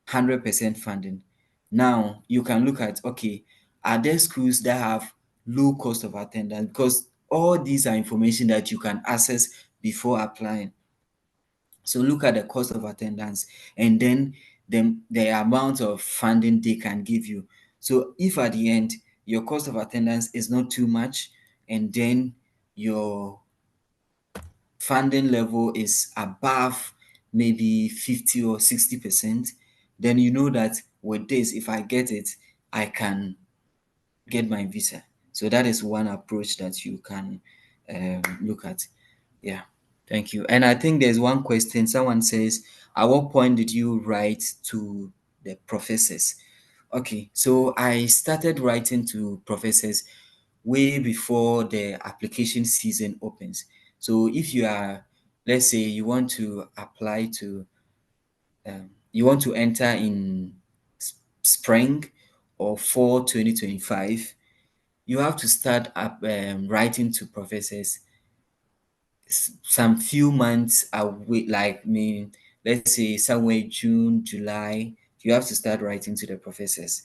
100% funding, now you can look at, okay, are there schools that have low cost of attendance? Because all these are information that you can access before applying. So look at the cost of attendance and then the amount of funding they can give you. So if at the end your cost of attendance is not too much and then your funding level is above maybe 50 or 60%, then you know that with this, if I get it, I can get my visa. So that is one approach that you can look at. Yeah, thank you. And I think there's one question. Someone says, at what point did you write to the professors? Okay, so I started writing to professors way before the application season opens. So if you are, let's say you want to apply to, you want to enter in spring or fall 2025, you have to start up writing to professors some few months away, like let's say somewhere June, July. You have to start writing to the professors.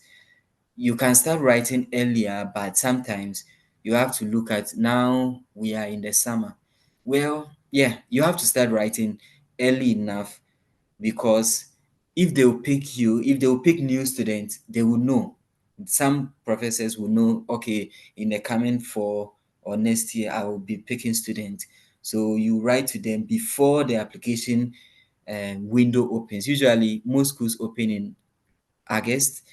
You can start writing earlier, but sometimes you have to look at, now we are in the summer. Well, yeah, you have to start writing early enough, because if they will pick you, if they will pick new students, they will know. Some professors will know, okay, in the coming fall or next year, I will be picking students. So you write to them before the application window opens. Usually, most schools open in August,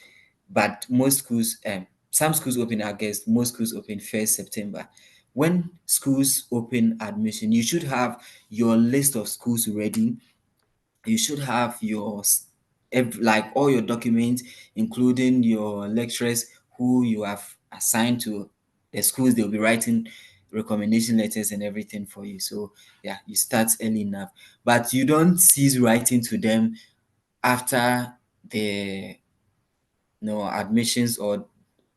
but some schools open August, most schools open 1st September. When schools open admission, you should have your list of schools ready. You should have like all your documents, including your lecturers who you have assigned to the schools. They'll be writing recommendation letters and everything for you. So yeah, you start early enough, but you don't cease writing to them after the admissions or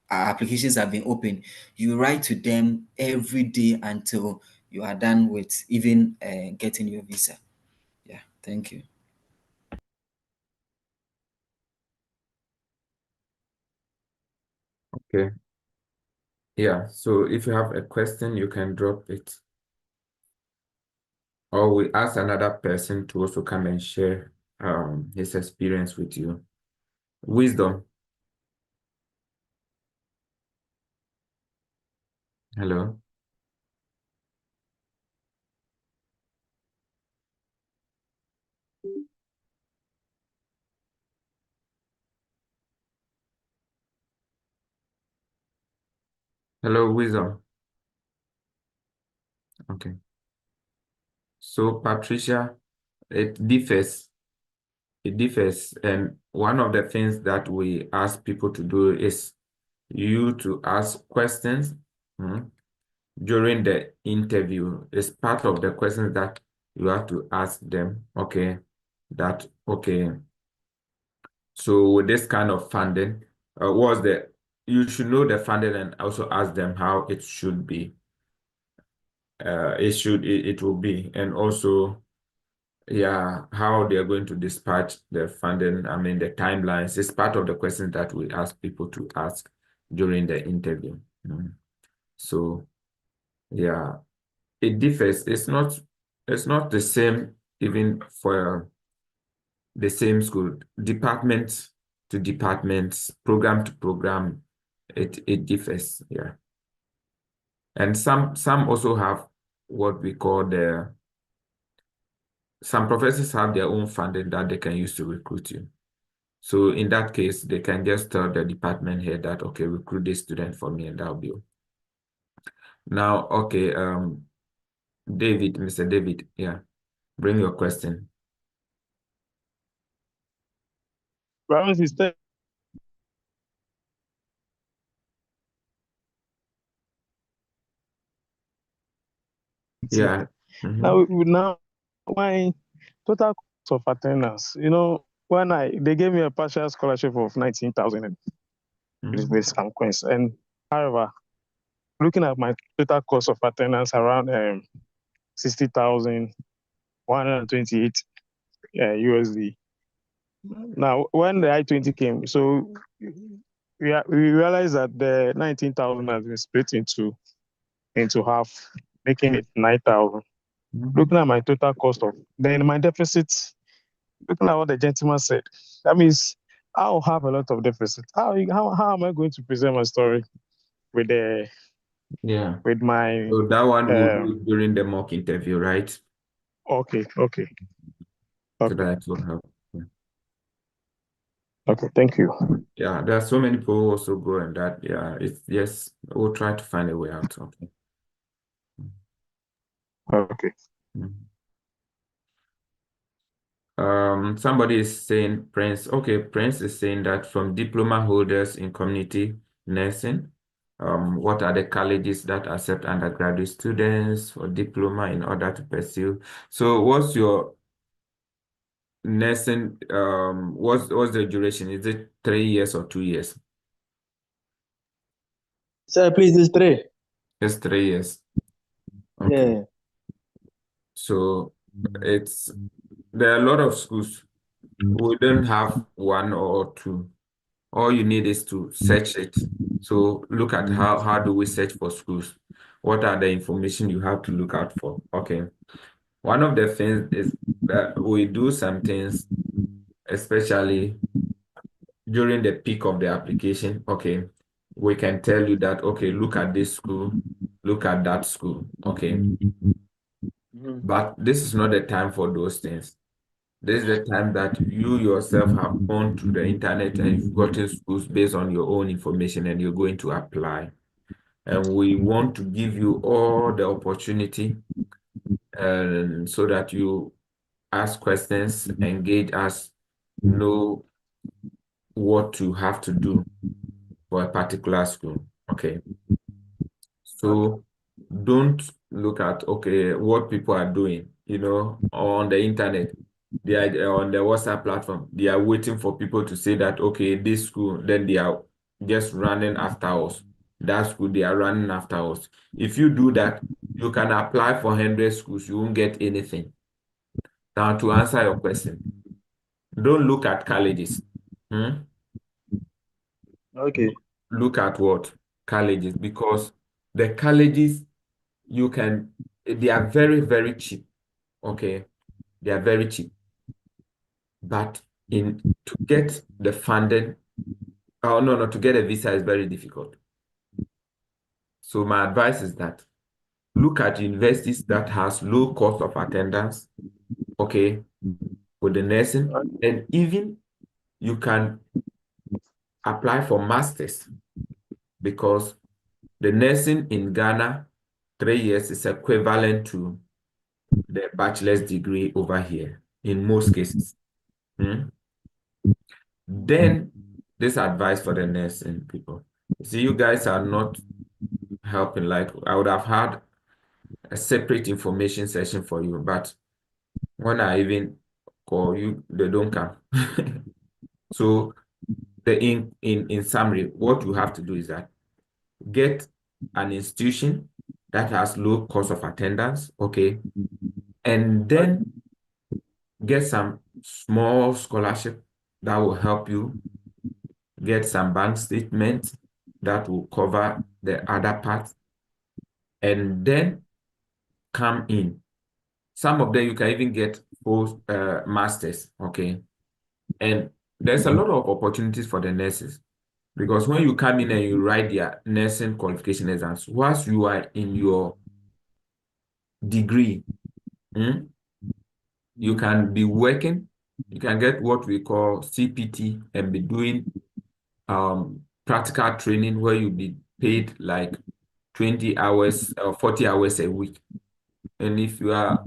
applications have been opened. You write to them every day until you are done with even getting your visa. Yeah, thank you. Okay. Yeah, so if you have a question, you can drop it. Or we ask another person to also come and share his experience with you. Wisdom. Hello. Hello, Wisdom. Okay. So Patricia, it differs. It differs. And one of the things that we ask people to do is you to ask questions during the interview. It's part of the questions that you have to ask them. Okay. So with this kind of funding, you should know the funding and also ask them how it should be. It will be, and also, yeah, how they're going to dispatch the funding. I mean, the timelines is part of the questions that we ask people to ask during the interview. So, yeah, it differs. It's not the same even for the same school, department to department, program to program. It differs, yeah. And some also have what we call some professors have their own funding that they can use to recruit you. So in that case, they can just tell the department head that, okay, recruit this student for me, and that'll be all. Now, okay, David, Mr. David, yeah, bring your question. Brown sister. Yeah. Now my total cost of attendance, when they gave me a partial scholarship of 19,000 with some coins. And however, looking at my total cost of attendance around 60,128 USD. Now, when the I-20 came, so we realized that the 19,000 has been split into half, making it 9,000. Looking at my total cost then my deficit, looking at what the gentleman said, that means I'll have a lot of deficit. How am I going to present my story with my So that one will do during the mock interview, right? Okay. So that will help. Okay, thank you. Yeah, there are so many people who also go and that. Yeah, yes, we'll try to find a way out. Okay. Okay. Somebody is saying, Prince. Okay, Prince is saying that from diploma holders in community nursing, what are the colleges that accept undergraduate students for diploma in order to pursue? So what's your nursing, what's the duration? Is it 3 years or 2 years? Sir, please, it's 3. It's 3 years. Okay. Yeah. So there are a lot of schools. We don't have 1 or 2. All you need is to search it. So look at how do we search for schools? What are the information you have to look out for? Okay. One of the things is that we do some things, especially during the peak of the application. Okay. We can tell you that, okay, look at this school, look at that school. Okay. But this is not the time for those things. This is the time that you yourself have gone to the internet and you've gotten schools based on your own information and you're going to apply. And we want to give you all the opportunity and so that you ask questions, engage us, know what you have to do for a particular school. Okay. So don't look at, okay, what people are doing, on the internet. They are on the WhatsApp platform. They are waiting for people to say that, okay, this school, then they are just running after us. That school, they are running after us. If you do that, you can apply for 100 schools. You won't get anything. Now, to answer your question, don't look at colleges. Okay. Look at what? colleges because the colleges they are very, very cheap. Okay, they are very cheap. But to get the funding, oh no, to get a visa is very difficult. So my advice is that look at universities that has low cost of attendance, okay, with the nursing, and even you can apply for masters because the nursing in Ghana, 3 years is equivalent to the bachelor's degree over here in most cases. Then this advice for the nursing people. See, you guys are not helping. Like I would have had a separate information session for you, but when I even call you, they don't come. So in summary, what you have to do is that get an institution that has low cost of attendance, okay, and then get some small scholarship that will help you get some bank statements that will cover the other part, and then come in. Some of them you can even get post masters, okay? And there's a lot of opportunities for the nurses because when you come in and you write their nursing qualification exams, whilst you are in your degree, you can be working, you can get what we call CPT and be doing practical training where you'll be paid like 20 hours or 40 hours a week. And if you are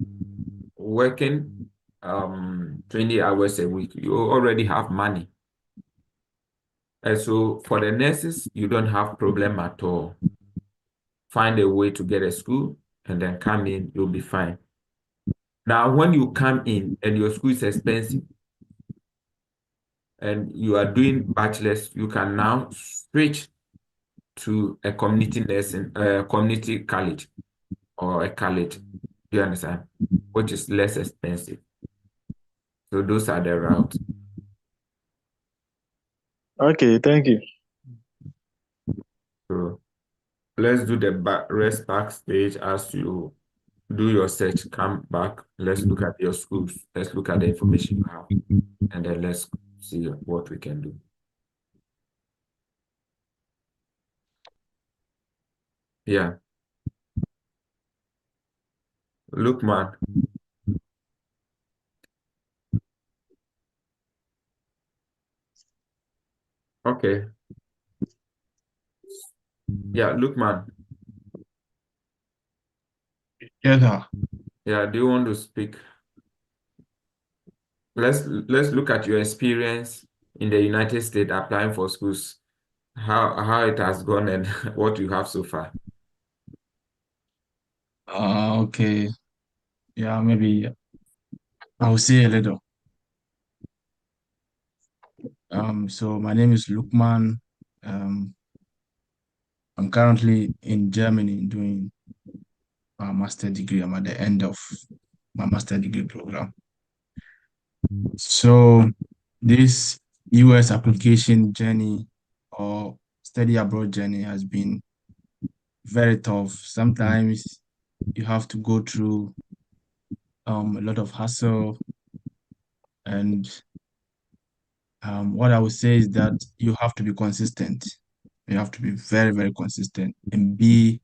working 20 hours a week, you already have money. And so for the nurses, you don't have problem at all. Find a way to get a school and then come in, you'll be fine. Now, when you come in and your school is expensive and you are doing bachelor's, you can now switch to a community nursing, community college or a college, you understand, which is less expensive. So those are the routes. Okay, thank you. So let's do the rest backstage as you do your search, come back, let's look at your schools, let's look at the information you have, and then let's see what we can do. Yeah. Look, man. Okay. Yeah, look, man. Yes, sir. Yeah, do you want to speak? Let's look at your experience in the United States applying for schools, how it has gone and what you have so far. Okay. Yeah, maybe I'll say a little. So my name is Lukman. I'm currently in Germany doing my master degree. I'm at the end of my master degree program. So this US application journey or study abroad journey has been very tough. Sometimes you have to go through a lot of hassle, and what I would say is that you have to be consistent. You have to be very, very consistent and be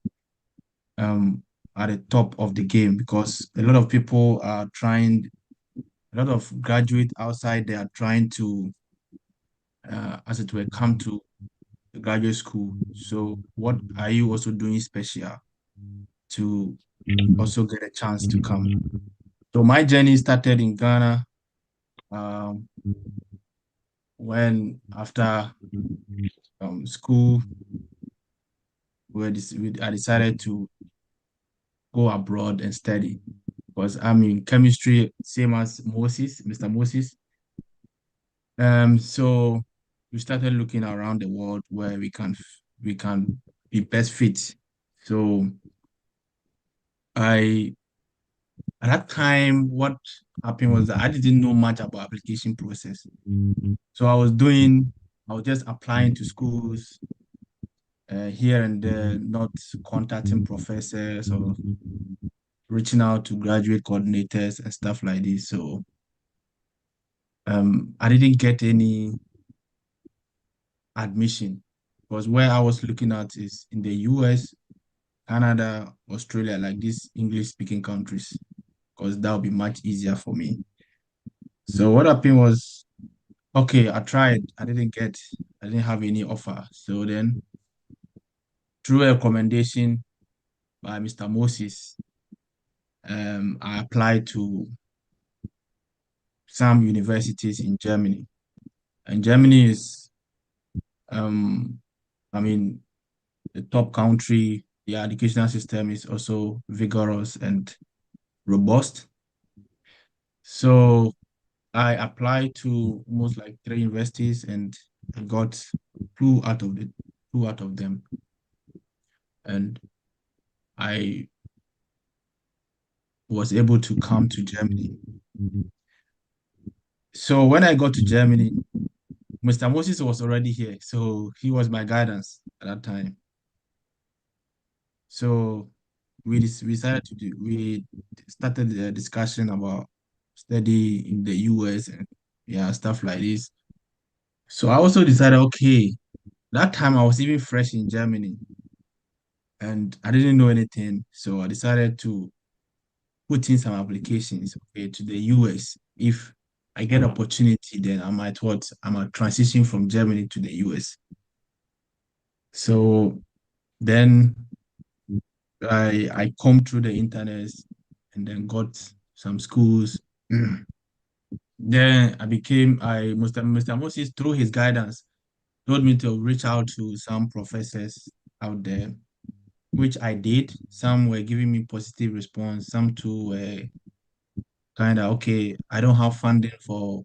at the top of the game, because a lot of people are trying, a lot of graduates outside, they are trying to, as it were, come to the graduate school. So what are you also doing special to also get a chance to come? So my journey started in Ghana when after school, I decided to go abroad and study, because I'm in chemistry, same as Mr. Moses. So we started looking around the world where we can be best fit. So at that time, what happened was that I didn't know much about application process. So I was just applying to schools, here and there, not contacting professors or reaching out to graduate coordinators and stuff like this. So I didn't get any admission because where I was looking at is in the US, Canada, Australia, like these English speaking countries, because that would be much easier for me. So what happened was, okay, I tried, I didn't have any offer. So then through a recommendation by Mr. Moses, I applied to some universities in Germany. And Germany is, I mean, the top country. The educational system is also vigorous and robust. So I applied to almost like 3 universities and I got two out of them. And I was able to come to Germany. So when I got to Germany, Mr. Moses was already here. So he was my guidance at that time. So we started the discussion about study in the US and stuff like this. So I also decided, okay, that time I was even fresh in Germany and I didn't know anything. So I decided to put in some applications, okay, to the US. If I get opportunity, then I might transition from Germany to the US. So then I combed through the internet and then got some schools. Then Mr. Moses, through his guidance, told me to reach out to some professors out there, which I did. Some were giving me positive response. Some too were kind of, okay, I don't have funding for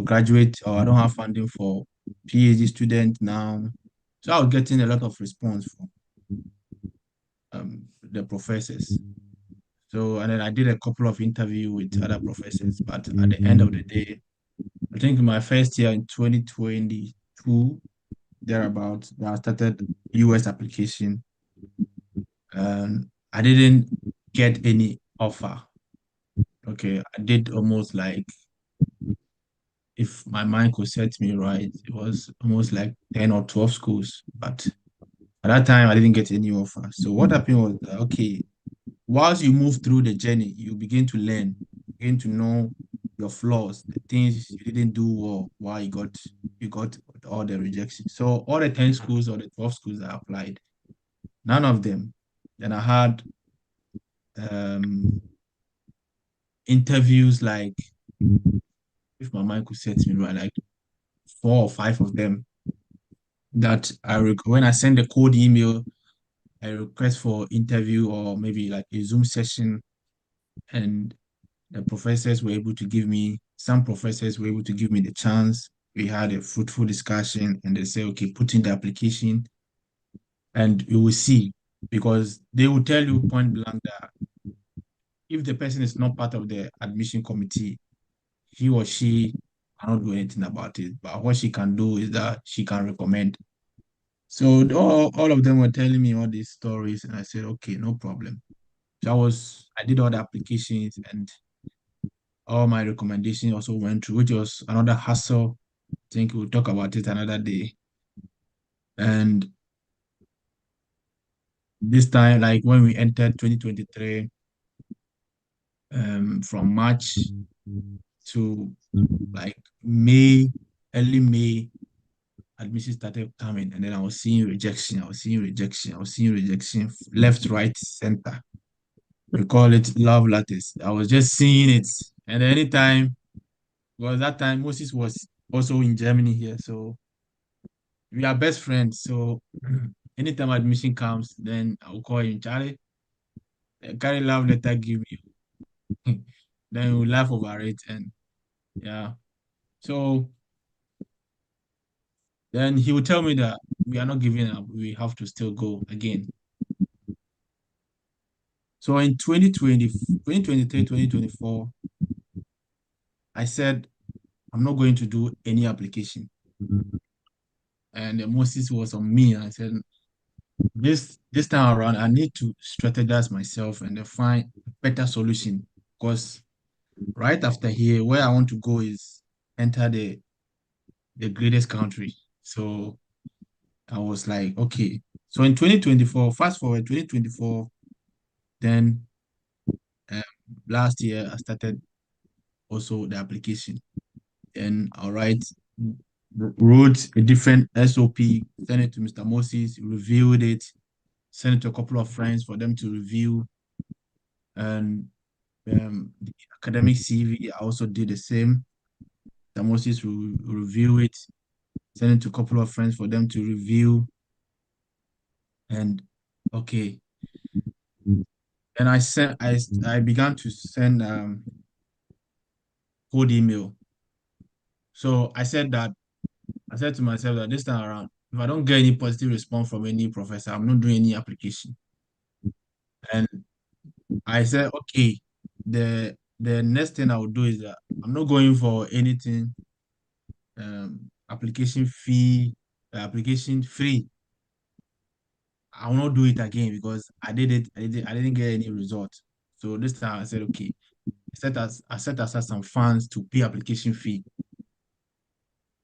graduate, or I don't have funding for PhD student now. So I was getting a lot of response from the professors. So, and then I did a couple of interviews with other professors, but at the end of the day, I think my first year in 2022, thereabout, I started US application. And I didn't get any offer. Okay, I did almost like, if my mind could set me right, it was almost like 10 or 12 schools. But at that time, I didn't get any offer. So what happened was, okay, whilst you move through the journey, you begin to learn, begin to know your flaws, the things you didn't do well, why you got all the rejection. So all the 10 schools or the 12 schools I applied, none of them. Then I had interviews, like, if my mind could set me right, like 4 or 5 of them that when I send a code email, I request for interview or maybe like a Zoom session, and the professors were able to give me, some professors were able to give me the chance. We had a fruitful discussion and they say, okay, put in the application and you will see, because they will tell you point blank that if the person is not part of the admission committee, he or she cannot do anything about it. But what she can do is that she can recommend. So all of them were telling me all these stories, and I said, okay, no problem. So I did all the applications, and all my recommendations also went through, which was another hassle. I think we'll talk about it another day. And this time, like when we entered 2023, from March to like May, early May, admission started coming, and then I was seeing rejection, left, right, center. We call it love letters. I was just seeing it. And anytime, well, that time Moses was also in Germany here, so we are best friends. So anytime admission comes, then I'll call him, Charlie, carry love letter, give me. Then we laugh over it, and yeah. So then he would tell me that we are not giving up. We have to still go again. So in 2023, 2024, I said, I'm not going to do any application. and the Moses was on me. I said, this time around, I need to strategize myself and then find a better solution. Because right after here, where I want to go is enter the greatest country. So I was like, okay. So in 2024, fast forward 2024, then last year I started also the application. And all right, wrote a different SOP, sent it to Mr. Moses, reviewed it, sent it to a couple of friends for them to review. And the academic CV, I also did the same. Mr. Moses will review it, send it to a couple of friends for them to review. And okay. And I began to send cold email. So I said to myself that this time around, if I don't get any positive response from any professor, I'm not doing any application. And I said, okay, the next thing I will do is that I'm not going for anything application free. I will not do it again because I didn't get any result. So this time I said, okay, I set aside some funds to pay application fee.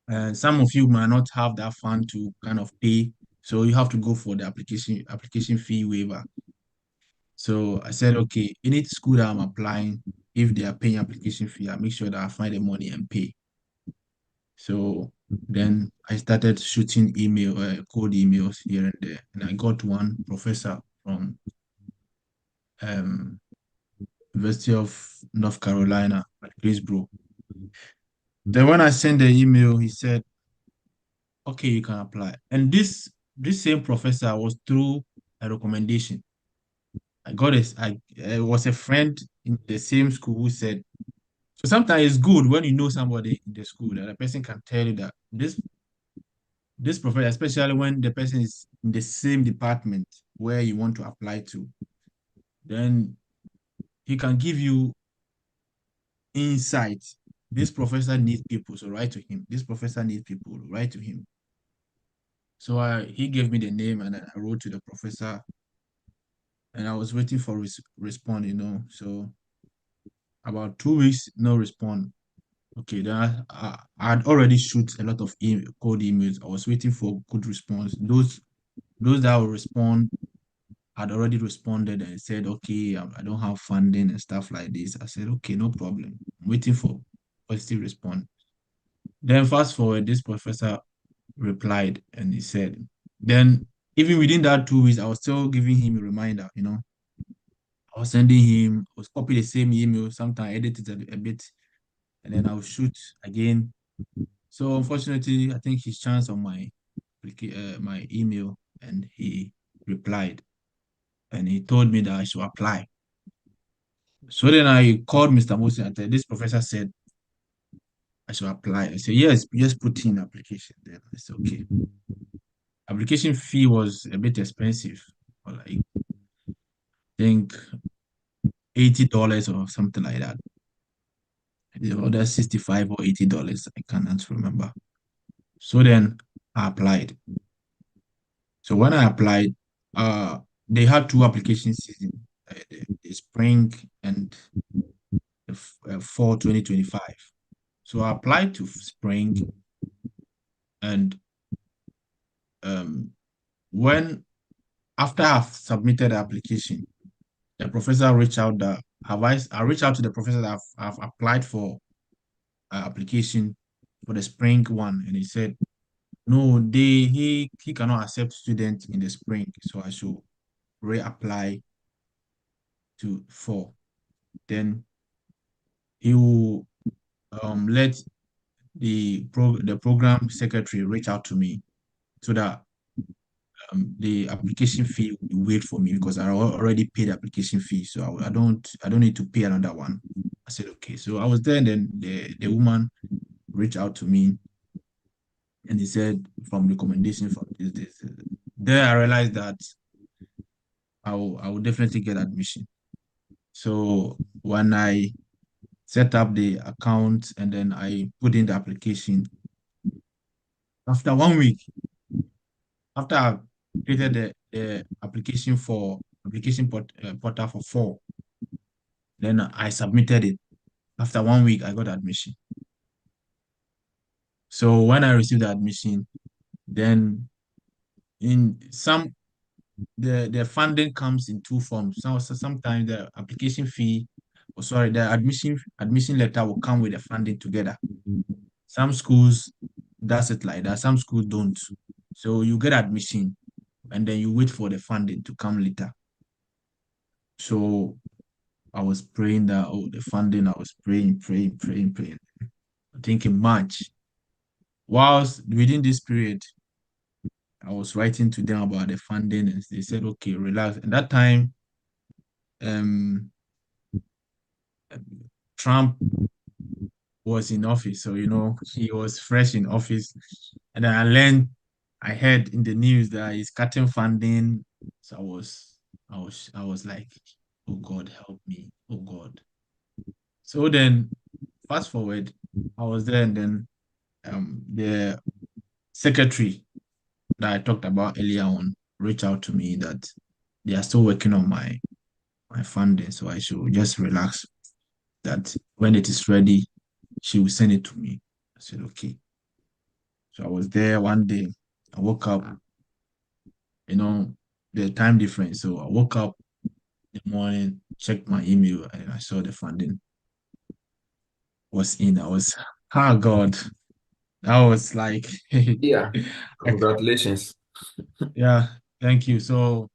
And some of you might not have that fund to kind of pay, so you have to go for the application fee waiver. So I said, okay, any school that I'm applying, if they are paying application fee, I make sure that I find the money and pay. So then I started shooting cold emails here and there, and I got one professor from University of North Carolina at Greensboro. Then when I sent the email, he said, okay, you can apply. And this same professor was through a recommendation. It was a friend in the same school who said, so sometimes it's good when you know somebody in the school that a person can tell you that this professor, especially when the person is in the same department where you want to apply to, then he can give you insight. This professor needs people, so write to him. This professor needs people, write to him. So he gave me the name and I wrote to the professor and I was waiting for response, So about 2 weeks, no response. Okay, then I had already shoot a lot of cold emails. I was waiting for good response. Those that will respond had already responded and said, okay, I don't have funding and stuff like this. I said, okay, no problem. I'm waiting for positive response. Then fast forward, this professor replied and he said, then even within that 2 weeks, I was still giving him a reminder, I was sending him, I was copying the same email, sometimes edit it a bit, and then I'll shoot again. So unfortunately, I think his chance on my email, and he replied, and he told me that I should apply. So then I called Mr. Moses and said, this professor said I should apply. I said, yes, just put in application. Then I said, okay. Application fee was a bit expensive, like I think $80 or something like that. The other $65 or $80, I cannot remember. So then I applied. So when I applied, they had two application seasons, the spring and the fall 2025. So I applied to spring, and after I've submitted the application, the professor reached out I reached out to the professor that I've applied for application for the spring one, and he said, no, he cannot accept students in the spring, so I should reapply to fall. Then he will let the program secretary reach out to me so that the application fee will wait for me because I already paid the application fee, so I don't need to pay another one. I said okay. So I was there, and then the woman reached out to me, and he said from recommendation from this. There I realized that I will definitely get admission. So when I set up the account and then I put in the application, after 1 week, after I created the application portal for 4, then I submitted it. After 1 week, I got admission. So when I received the admission, then in some the funding comes in 2 forms. So sometimes the application fee, the admission letter will come with the funding together. Some schools does it like that. Some schools don't. So you get admission, and then you wait for the funding to come later. So I was praying that the funding. I was praying. I think in March. Whilst within this period, I was writing to them about the funding, and they said, "Okay, relax." At that time, Trump was in office, so he was fresh in office, and then I heard in the news that he's cutting funding. So I was like, "Oh God, help me! Oh God!" So then, fast forward, I was there, and then the secretary that I talked about earlier on reached out to me that they are still working on my funding, so I should just relax. That when it is ready, she will send it to me. I said, okay. So I was there one day. I woke up, the time difference. So I woke up in the morning, checked my email, and I saw the funding was in. I was, oh God. I was like, Yeah, congratulations. Yeah, thank you. So,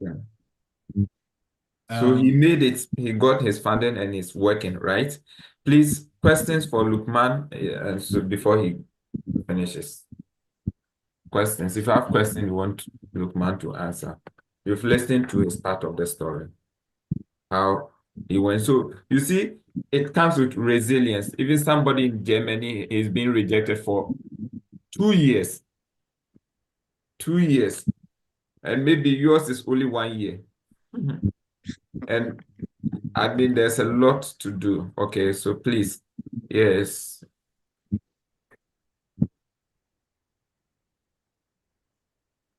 So he made it, he got his funding and it's working, right? Please, questions for Lukman so before he finishes. Questions. If you have questions you want Lukman to answer. You've listened to his part of the story. How he went. So you see, it comes with resilience. Even somebody in Germany is being rejected for 2 years. 2 years. And maybe yours is only 1 year. And I mean, there's a lot to do. Okay, so please, yes.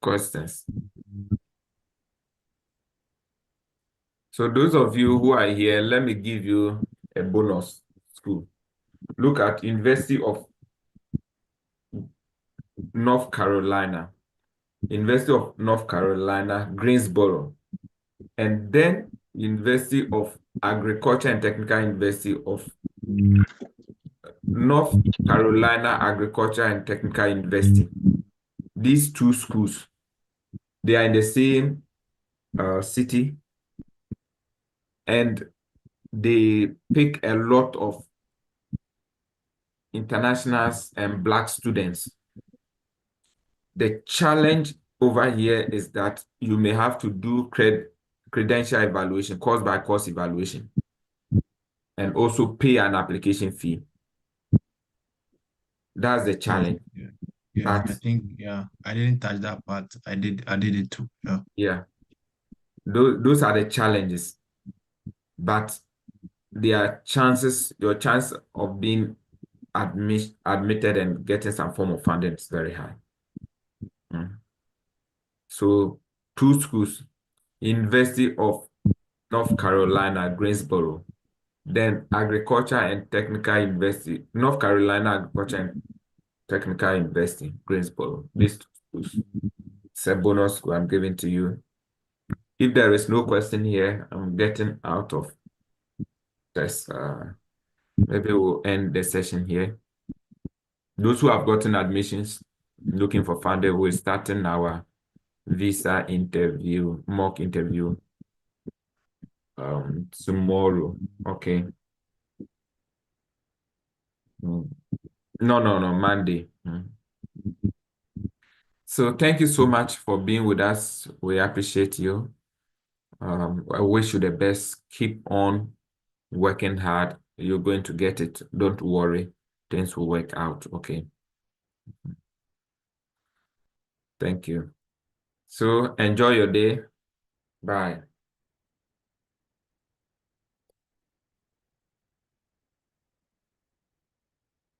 Questions. So those of you who are here, let me give you a bonus school. Look at University of North Carolina, University of North Carolina, Greensboro, and then University of Agriculture and Technical University of North Carolina Agriculture and Technical University. These 2 schools, they are in the same city, and they pick a lot of internationals and Black students. The challenge over here is that you may have to do credential evaluation, course by course evaluation, and also pay an application fee. That's the challenge. Yeah, I think, I didn't touch that part. I did it too. Yeah. Those are the challenges. But your chance of being admitted and getting some form of funding is very high. So 2 schools, University of North Carolina, Greensboro, then Agriculture and Technical University, North Carolina Agriculture and Technical University, Greensboro. These 2 schools. It's a bonus school I'm giving to you. If there is no question here, I'm getting out of this. Maybe we'll end the session here. Those who have gotten admissions, looking for funding, we're starting our visa interview, mock interview tomorrow. Okay. No, Monday. So thank you so much for being with us. We appreciate you. I wish you the best. Keep on working hard. You're going to get it. Don't worry. Things will work out. Okay. Thank you. So enjoy your day. Bye.